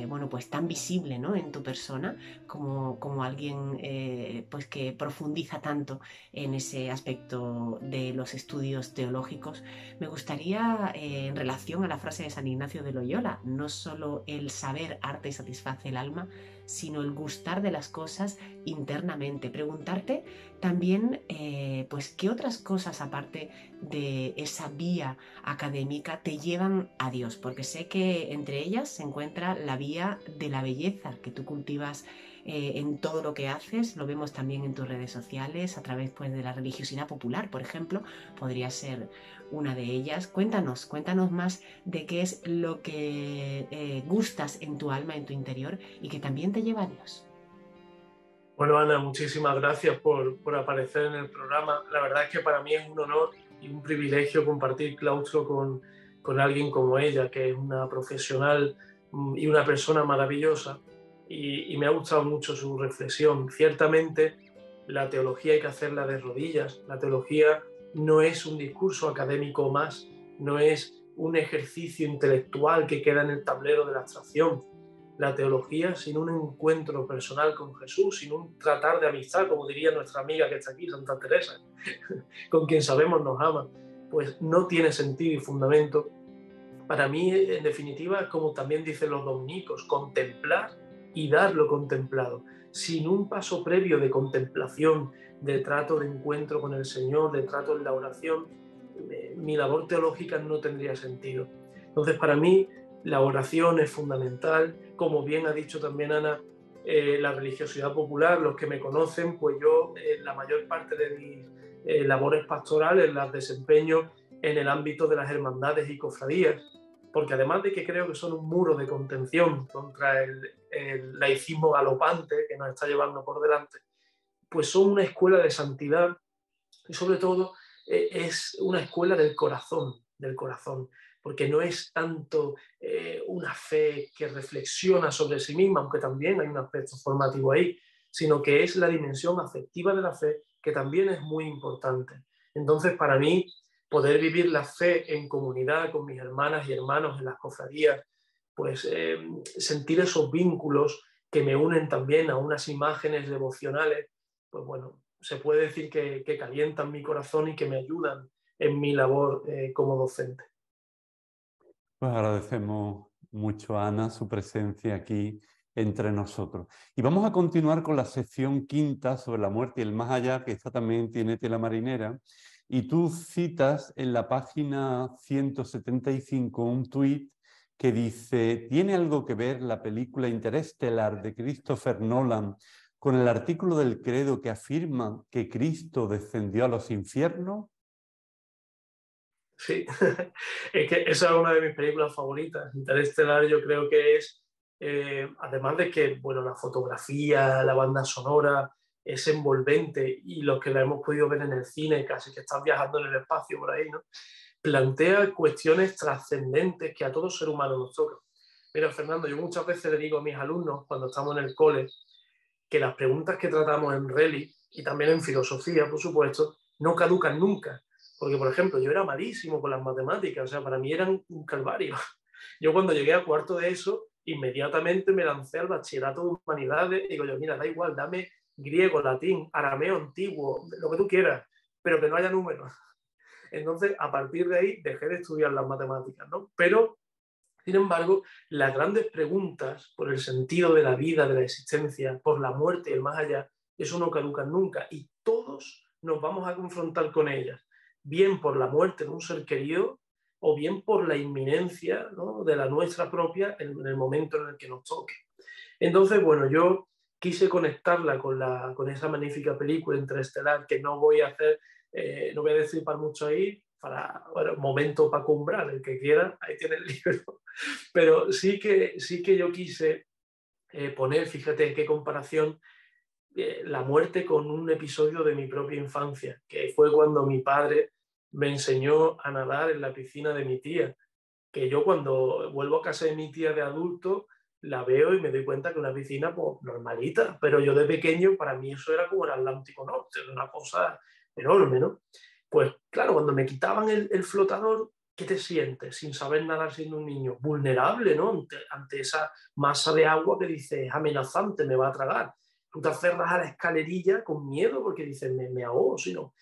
bueno, pues tan visible, ¿no?, en tu persona, como alguien pues que profundiza tanto en ese aspecto de los estudios teológicos, me gustaría, en relación a la frase de San Ignacio de Loyola, no solo el saber arte satisface el alma, sino el gustar de las cosas internamente. Preguntarte también, pues, ¿qué otras cosas, aparte de esa vía académica, te llevan a Dios? Porque sé que entre ellas se encuentra la vía de la belleza que tú cultivas en todo lo que haces. Lo vemos también en tus redes sociales, a través, pues, de la religiosidad popular, por ejemplo, podría ser una de ellas. Cuéntanos más de qué es lo que gustas en tu alma, en tu interior, y que también te lleva a Dios. Bueno, Ana, muchísimas gracias por aparecer en el programa. La verdad es que para mí es un honor y un privilegio compartir claustro con alguien como ella, que es una profesional y una persona maravillosa. Y me ha gustado mucho su reflexión. Ciertamente, la teología hay que hacerla de rodillas. La teología no es un discurso académico más, no es un ejercicio intelectual que queda en el tablero de la abstracción. La teología, sin un encuentro personal con Jesús, sin un tratar de amistad, como diría nuestra amiga que está aquí, Santa Teresa, con quien sabemos nos ama, pues no tiene sentido y fundamento. Para mí, en definitiva, es como también dicen los dominicos, contemplar y dar lo contemplado. Sin un paso previo de contemplación, de trato de encuentro con el Señor, de trato en la oración, mi labor teológica no tendría sentido. Entonces, para mí, la oración es fundamental. Como bien ha dicho también Ana, la religiosidad popular, los que me conocen, pues yo la mayor parte de mis labores pastorales las desempeño en el ámbito de las hermandades y cofradías, porque además de que creo que son un muro de contención contra el laicismo galopante que nos está llevando por delante, pues son una escuela de santidad y sobre todo es una escuela del corazón, porque no es tanto una fe que reflexiona sobre sí misma, aunque también hay un aspecto formativo ahí, sino que es la dimensión afectiva de la fe, que también es muy importante. Entonces, para mí, poder vivir la fe en comunidad con mis hermanas y hermanos en las cofradías, pues sentir esos vínculos que me unen también a unas imágenes devocionales, pues bueno, se puede decir que calientan mi corazón y que me ayudan en mi labor como docente. Pues agradecemos mucho a Ana su presencia aquí entre nosotros. Y vamos a continuar con la sección quinta sobre la muerte y el más allá, que esta también tiene tela marinera. Y tú citas en la página 175 un tuit que dice: ¿tiene algo que ver la película Interestelar de Christopher Nolan con el artículo del credo que afirma que Cristo descendió a los infiernos? Sí, es que esa es una de mis películas favoritas. Interestelar yo creo que es, además de que, bueno, la fotografía, la banda sonora es envolvente y los que la hemos podido ver en el cine, casi que estás viajando en el espacio por ahí, ¿no? Plantea cuestiones trascendentes que a todo ser humano nos tocan. Mira, Fernando, yo muchas veces le digo a mis alumnos cuando estamos en el cole que las preguntas que tratamos en Reli y también en filosofía, por supuesto, no caducan nunca. Porque, por ejemplo, yo era malísimo con las matemáticas, o sea, para mí eran un calvario. Yo cuando llegué a cuarto de eso, inmediatamente me lancé al bachillerato de humanidades y digo yo, mira, da igual, dame griego, latín, arameo antiguo, lo que tú quieras, pero que no haya números. Entonces, a partir de ahí, dejé de estudiar las matemáticas, ¿no? Pero, sin embargo, las grandes preguntas por el sentido de la vida, de la existencia, por la muerte y el más allá, eso no caduca nunca y todos nos vamos a confrontar con ellas, bien por la muerte de un ser querido o bien por la inminencia, ¿no?, de la nuestra propia en el momento en el que nos toque. Entonces, bueno, yo quise conectarla con esa magnífica película Interestelar, que no voy a hacer, no voy a destripar mucho ahí, para, bueno, momento para cumbrar, el que quiera, ahí tiene el libro. Pero sí que yo quise poner, fíjate qué comparación, la muerte con un episodio de mi propia infancia, que fue cuando mi padre me enseñó a nadar en la piscina de mi tía, que yo cuando vuelvo a casa de mi tía de adulto, la veo y me doy cuenta que una piscina pues, normalita, pero yo de pequeño para mí eso era como el Atlántico Norte, una cosa enorme, ¿no? Pues claro, cuando me quitaban el flotador, ¿qué te sientes sin saber nadar siendo un niño? Vulnerable, ¿no? Ante esa masa de agua que dices, amenazante, me va a tragar. Tú te aferras a la escalerilla con miedo porque dices, me ahogo, si no.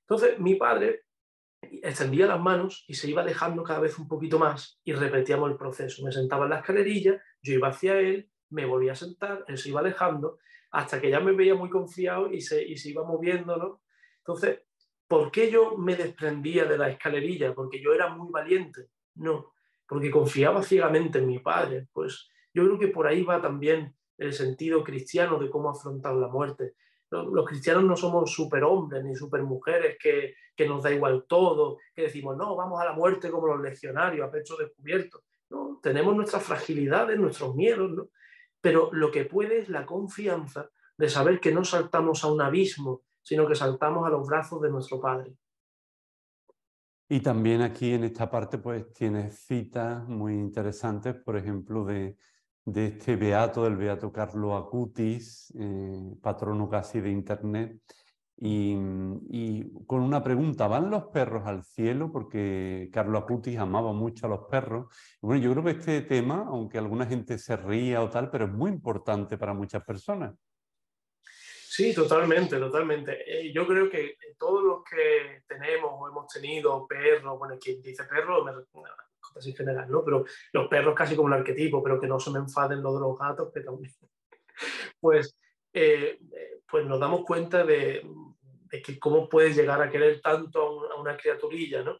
Entonces, mi padre extendía las manos y se iba alejando cada vez un poquito más y repetíamos el proceso. Me sentaba en la escalerilla, yo iba hacia él, me volvía a sentar, él se iba alejando, hasta que ya me veía muy confiado y se iba moviendo, ¿no? Entonces, ¿por qué yo me desprendía de la escalerilla? ¿Porque yo era muy valiente? No, porque confiaba ciegamente en mi padre. Pues yo creo que por ahí va también el sentido cristiano de cómo afrontar la muerte. Los cristianos no somos superhombres ni supermujeres que nos da igual todo, que decimos, no, vamos a la muerte como los legionarios, a pecho descubierto. No, tenemos nuestras fragilidades, nuestros miedos, ¿no? Pero lo que puede es la confianza de saber que no saltamos a un abismo, sino que saltamos a los brazos de nuestro Padre. Y también aquí en esta parte pues tienes citas muy interesantes, por ejemplo, de este beato, del beato Carlo Acutis, patrono casi de Internet, y con una pregunta: ¿van los perros al cielo? Porque Carlo Acutis amaba mucho a los perros. Y bueno, yo creo que este tema, aunque alguna gente se ría o tal, pero es muy importante para muchas personas. Sí, totalmente, totalmente. Yo creo que todos los que tenemos o hemos tenido perros, bueno, quien dice perro, casi general, ¿no? Pero los perros casi como el arquetipo, pero que no se me enfaden los de los gatos, que también. Pues, pues nos damos cuenta de que cómo puedes llegar a querer tanto a una criaturilla, ¿no?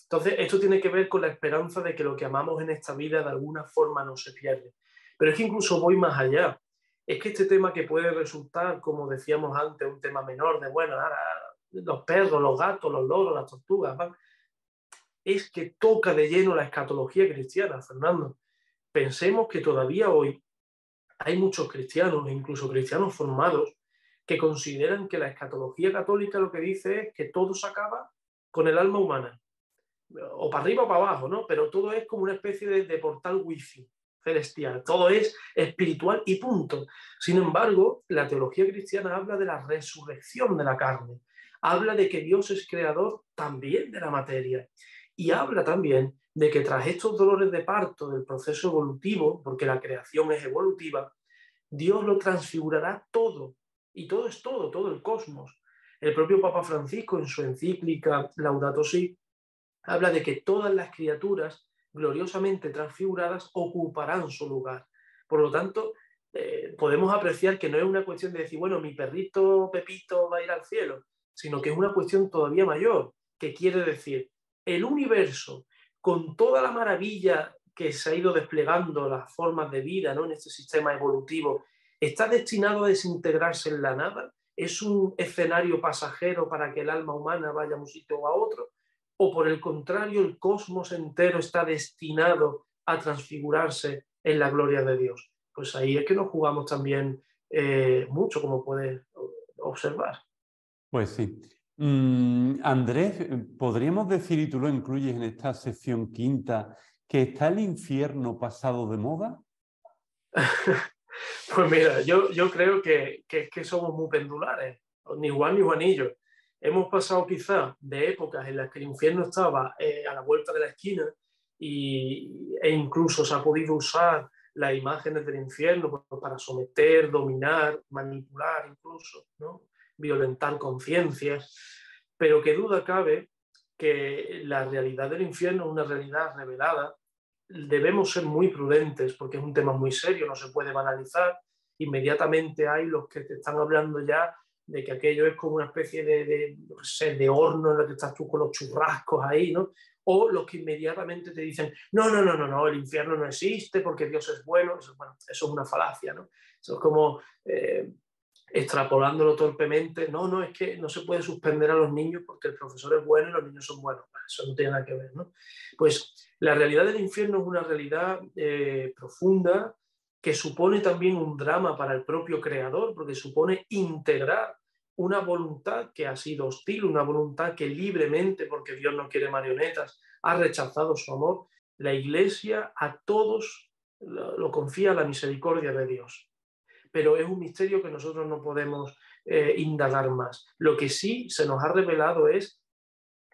Entonces, esto tiene que ver con la esperanza de que lo que amamos en esta vida de alguna forma no se pierde. Pero es que incluso voy más allá. Es que este tema que puede resultar, como decíamos antes, un tema menor de, bueno, ahora, los perros, los gatos, los loros, las tortugas, ¿va? Es que toca de lleno la escatología cristiana, Fernando. Pensemos que todavía hoy hay muchos cristianos, incluso cristianos formados, que consideran que la escatología católica lo que dice es que todo se acaba con el alma humana, o para arriba o para abajo, ¿no? Pero todo es como una especie de portal wifi. celestial, todo es espiritual y punto. Sin embargo, la teología cristiana habla de la resurrección de la carne, habla de que Dios es creador también de la materia y habla también de que tras estos dolores de parto del proceso evolutivo, porque la creación es evolutiva, Dios lo transfigurará todo, y todo es todo el cosmos. El propio Papa Francisco, en su encíclica Laudato Si, habla de que todas las criaturas gloriosamente transfiguradas ocuparán su lugar. Por lo tanto, podemos apreciar que no es una cuestión de decir, bueno, mi perrito Pepito va a ir al cielo, sino que es una cuestión todavía mayor, que quiere decir, el universo, con toda la maravilla que se ha ido desplegando, las formas de vida, ¿no?, en este sistema evolutivo, ¿está destinado a desintegrarse en la nada? ¿Es un escenario pasajero para que el alma humana vaya a un sitio o a otro? ¿O por el contrario, el cosmos entero está destinado a transfigurarse en la gloria de Dios? Pues ahí es que nos jugamos también mucho, como puedes observar. Pues sí. Andrés, ¿podríamos decir, y tú lo incluyes en esta sección quinta, que está el infierno pasado de moda? Pues mira, yo creo que somos muy pendulares, ni Juan ni Juanillo. Hemos pasado quizás de épocas en las que el infierno estaba a la vuelta de la esquina e incluso se ha podido usar las imágenes del infierno para someter, dominar, manipular incluso, ¿no?, violentar conciencias, pero qué duda cabe que la realidad del infierno es una realidad revelada. Debemos ser muy prudentes porque es un tema muy serio, no se puede banalizar. Inmediatamente hay los que te están hablando ya de que aquello es como una especie de horno en el que estás tú con los churrascos ahí, ¿no? O los que inmediatamente te dicen, no, el infierno no existe porque Dios es bueno. Eso es una falacia, ¿no? Eso es como extrapolándolo torpemente. No, es que no se puede suspender a los niños porque el profesor es bueno y los niños son buenos. Eso no tiene nada que ver, ¿no? Pues la realidad del infierno es una realidad profunda, que supone también un drama para el propio creador, porque supone integrar una voluntad que ha sido hostil, una voluntad que libremente, porque Dios no quiere marionetas, ha rechazado su amor. La Iglesia a todos lo confía a la misericordia de Dios, pero es un misterio que nosotros no podemos indagar más. Lo que sí se nos ha revelado es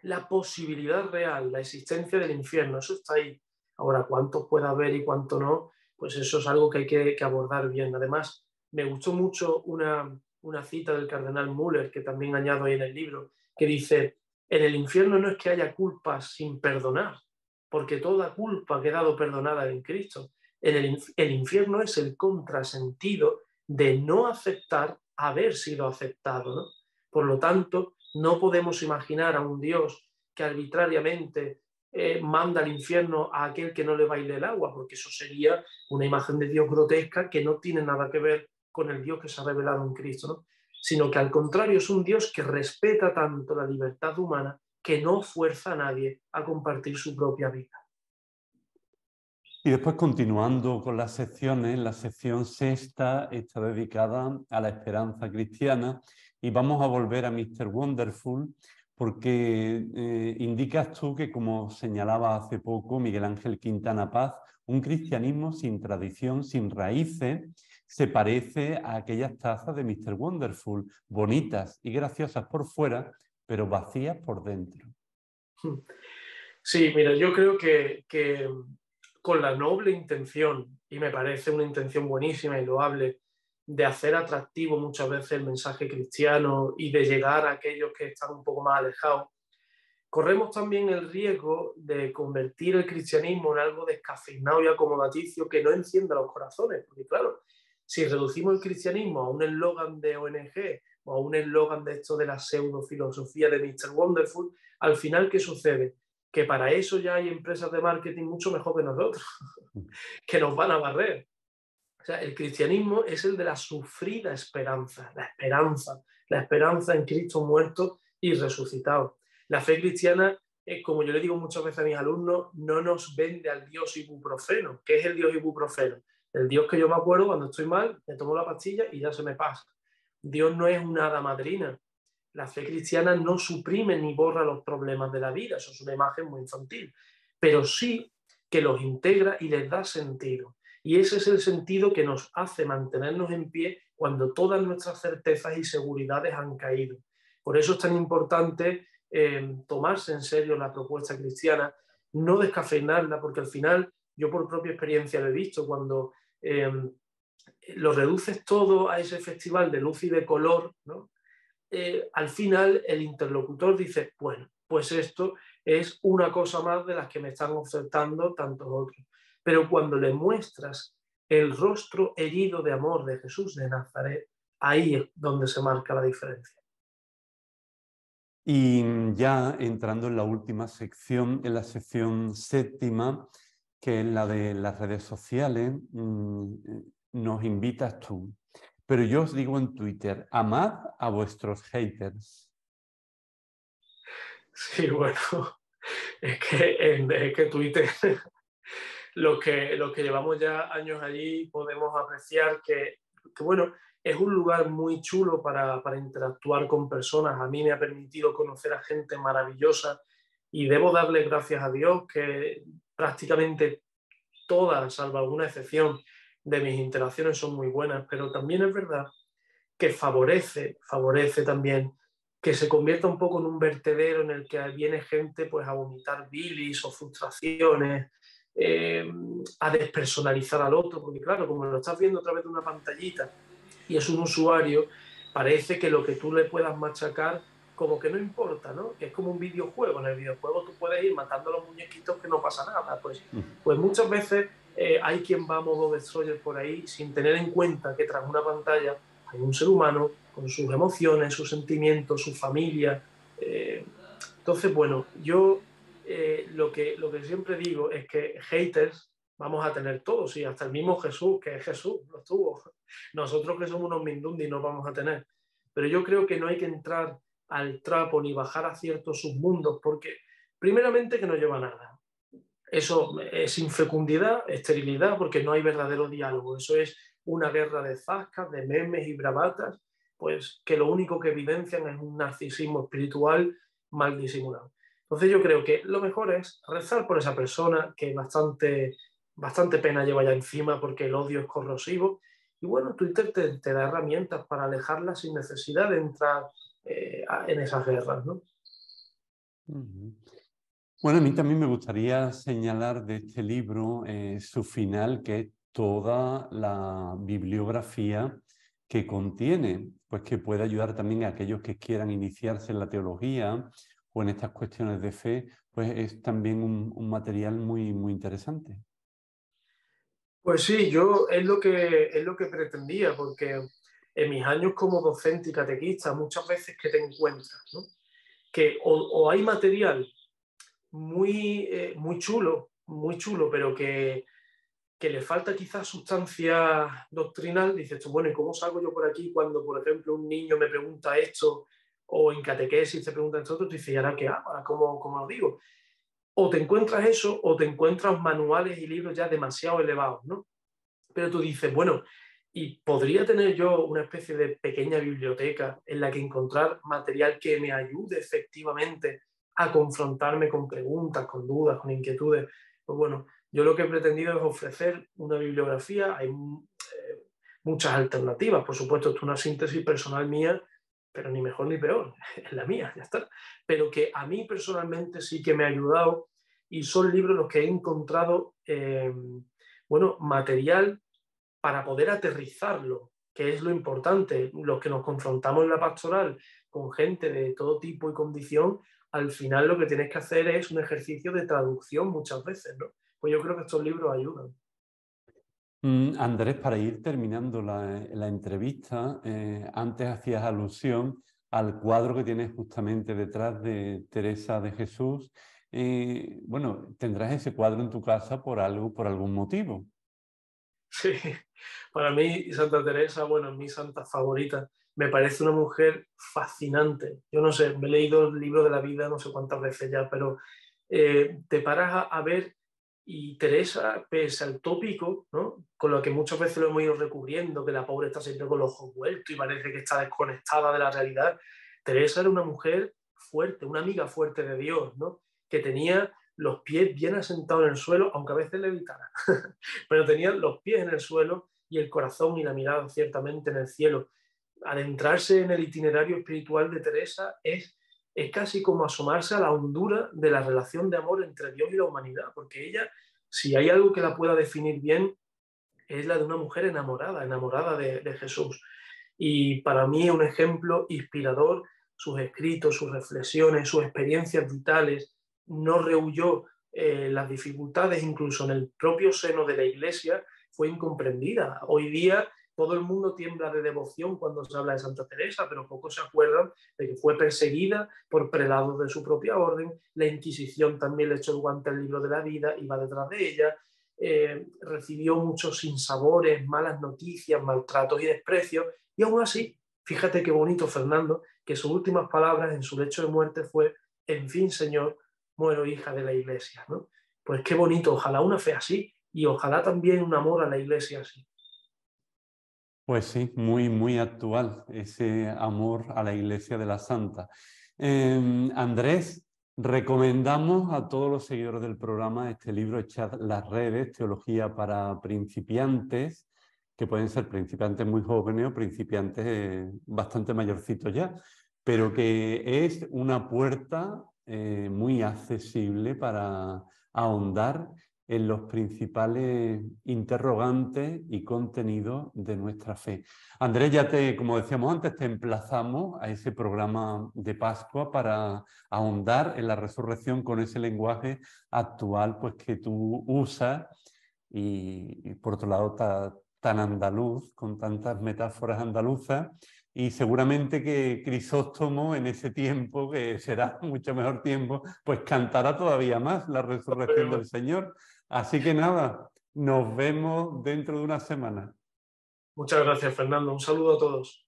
la posibilidad real, la existencia del infierno. Eso está ahí. Ahora, cuántos puede haber y cuánto no, pues eso es algo que hay que abordar bien. Además, me gustó mucho una cita del cardenal Müller, que también añado ahí en el libro, que dice, en el infierno no es que haya culpas sin perdonar, porque toda culpa ha quedado perdonada en Cristo. El infierno es el contrasentido de no aceptar haber sido aceptado, ¿no? Por lo tanto, no podemos imaginar a un Dios que arbitrariamente manda al infierno a aquel que no le baile el agua, porque eso sería una imagen de Dios grotesca que no tiene nada que ver con el Dios que se ha revelado en Cristo, ¿no? Sino que al contrario es un Dios que respeta tanto la libertad humana que no fuerza a nadie a compartir su propia vida. Y después, continuando con las secciones, la sección sexta está dedicada a la esperanza cristiana y vamos a volver a Mr. Wonderful porque indicas tú que, como señalaba hace poco Miguel Ángel Quintana Paz, un cristianismo sin tradición, sin raíces, se parece a aquellas tazas de Mr. Wonderful, bonitas y graciosas por fuera, pero vacías por dentro. Sí, mira, yo creo que con la noble intención, y me parece una intención buenísima y loable, de hacer atractivo muchas veces el mensaje cristiano y de llegar a aquellos que están un poco más alejados, corremos también el riesgo de convertir el cristianismo en algo descafeinado y acomodaticio que no encienda los corazones. Porque claro, si reducimos el cristianismo a un eslogan de ONG o a un eslogan de esto de la pseudofilosofía de Mr. Wonderful, al final, ¿qué sucede? Que para eso ya hay empresas de marketing mucho mejor que nosotros, que nos van a barrer. O sea, el cristianismo es el de la sufrida esperanza, la esperanza en Cristo muerto y resucitado. La fe cristiana, como yo le digo muchas veces a mis alumnos, no nos vende al Dios ibuprofeno. ¿Qué es el Dios ibuprofeno? El Dios que yo me acuerdo cuando estoy mal, me tomo la pastilla y ya se me pasa. Dios no es una hada madrina. La fe cristiana no suprime ni borra los problemas de la vida, eso es una imagen muy infantil, pero sí que los integra y les da sentido. Y ese es el sentido que nos hace mantenernos en pie cuando todas nuestras certezas y seguridades han caído. Por eso es tan importante tomarse en serio la propuesta cristiana, no descafeinarla, porque al final, yo por propia experiencia lo he visto, cuando lo reduces todo a ese festival de luz y de color, ¿no? Al final el interlocutor dice, bueno, pues esto es una cosa más de las que me están ofertando tantos otros. Pero cuando le muestras el rostro herido de amor de Jesús de Nazaret, ahí es donde se marca la diferencia. Y ya entrando en la última sección, en la sección séptima, que es la de las redes sociales, nos invitas tú. Pero yo os digo en Twitter, amad a vuestros haters. Sí, bueno, es que Twitter, los que llevamos ya años allí, podemos apreciar que bueno, es un lugar muy chulo para interactuar con personas. A mí me ha permitido conocer a gente maravillosa y debo darle gracias a Dios que prácticamente todas, salvo alguna excepción, de mis interacciones son muy buenas, pero también es verdad que favorece también que se convierta un poco en un vertedero en el que viene gente pues, a vomitar bilis o frustraciones, a despersonalizar al otro, porque claro, como lo estás viendo a través de una pantallita y es un usuario, parece que lo que tú le puedas machacar como que no importa, ¿no? Que es como un videojuego. En el videojuego tú puedes ir matando a los muñequitos que no pasa nada. Pues muchas veces hay quien va a modo destroyer por ahí sin tener en cuenta que tras una pantalla hay un ser humano con sus emociones, sus sentimientos, su familia. Entonces, bueno, yo lo que siempre digo es que haters vamos a tener todos, y hasta el mismo Jesús, que es Jesús, lo tuvo. Nosotros que somos unos mindundis no vamos a tener. Pero yo creo que no hay que entrar al trapo ni bajar a ciertos submundos, porque primeramente que no lleva nada. Eso es infecundidad, esterilidad, porque no hay verdadero diálogo. Eso es una guerra de zascas, de memes y bravatas, pues que lo único que evidencian es un narcisismo espiritual mal disimulado. Entonces yo creo que lo mejor es rezar por esa persona que bastante pena lleva ya encima porque el odio es corrosivo. Y bueno, Twitter te da herramientas para alejarla sin necesidad de entrar en esas guerras, ¿no? Bueno, a mí también me gustaría señalar de este libro su final, que es toda la bibliografía que contiene, pues que puede ayudar también a aquellos que quieran iniciarse en la teología o en estas cuestiones de fe, pues es también un material muy, muy interesante. Pues sí, es lo que pretendía, porque en mis años como docente y catequista, muchas veces que te encuentras, ¿no? Que o hay material muy chulo, pero que le falta quizás sustancia doctrinal. Dices tú, bueno, ¿y cómo salgo yo por aquí cuando, por ejemplo, un niño me pregunta esto, o en catequesis te preguntan esto? Tú dices, ¿y ahora qué hago? ¿Cómo lo digo? O te encuentras eso, o te encuentras manuales y libros ya demasiado elevados, ¿no? Pero tú dices, bueno, ¿y podría tener yo una especie de pequeña biblioteca en la que encontrar material que me ayude efectivamente a confrontarme con preguntas, con dudas, con inquietudes? Pues bueno, yo lo que he pretendido es ofrecer una bibliografía. Hay muchas alternativas, por supuesto, esto es una síntesis personal mía, pero ni mejor ni peor, es la mía, ya está. Pero que a mí personalmente sí que me ha ayudado, y son libros los que he encontrado, bueno, material para poder aterrizarlo, que es lo importante. Los que nos confrontamos en la pastoral con gente de todo tipo y condición, al final lo que tienes que hacer es un ejercicio de traducción muchas veces, ¿no? Pues yo creo que estos libros ayudan. Andrés, para ir terminando la entrevista, antes hacías alusión al cuadro que tienes justamente detrás de Teresa de Jesús. Bueno, tendrás ese cuadro en tu casa por algún motivo. Sí, para mí Santa Teresa, bueno, es mi santa favorita. Me parece una mujer fascinante. Yo no sé, me he leído el libro de la vida no sé cuántas veces ya, pero te paras a ver, y Teresa, pese al tópico, ¿no?, con lo que muchas veces lo hemos ido recubriendo, que la pobre está siempre con los ojos vueltos y parece que está desconectada de la realidad. Teresa era una mujer fuerte, una amiga fuerte de Dios, ¿no?, que tenía los pies bien asentados en el suelo, aunque a veces levitara, pero tenía los pies en el suelo y el corazón y la mirada ciertamente en el cielo. Adentrarse en el itinerario espiritual de Teresa es casi como asomarse a la hondura de la relación de amor entre Dios y la humanidad, porque ella, si hay algo que la pueda definir bien, es la de una mujer enamorada, enamorada de Jesús. Y para mí es un ejemplo inspirador, sus escritos, sus reflexiones, sus experiencias vitales. No rehuyó las dificultades, incluso en el propio seno de la Iglesia fue incomprendida. Hoy día todo el mundo tiembla de devoción cuando se habla de Santa Teresa, pero pocos se acuerdan de que fue perseguida por prelados de su propia orden. La Inquisición también le echó el guante al libro de la vida, iba detrás de ella. Recibió muchos sinsabores, malas noticias, maltratos y desprecios, y aún así, fíjate qué bonito, Fernando, que sus últimas palabras en su lecho de muerte fue: en fin, Señor, muero hija de la Iglesia, ¿no? Pues qué bonito, ojalá una fe así, y ojalá también un amor a la Iglesia así. Pues sí, muy, muy actual ese amor a la Iglesia de la Santa. Andrés, recomendamos a todos los seguidores del programa este libro, Echad las redes, Teología para principiantes, que pueden ser principiantes muy jóvenes o principiantes bastante mayorcitos ya, pero que es una puerta muy accesible para ahondar en los principales interrogantes y contenidos de nuestra fe. Andrés, como decíamos antes, te emplazamos a ese programa de Pascua para ahondar en la resurrección con ese lenguaje actual pues, que tú usas y por otro lado tan andaluz, con tantas metáforas andaluzas. Y seguramente que Crisóstomo en ese tiempo, que será mucho mejor tiempo, pues cantará todavía más la resurrección del Señor. Así que nada, nos vemos dentro de una semana. Muchas gracias, Fernando. Un saludo a todos.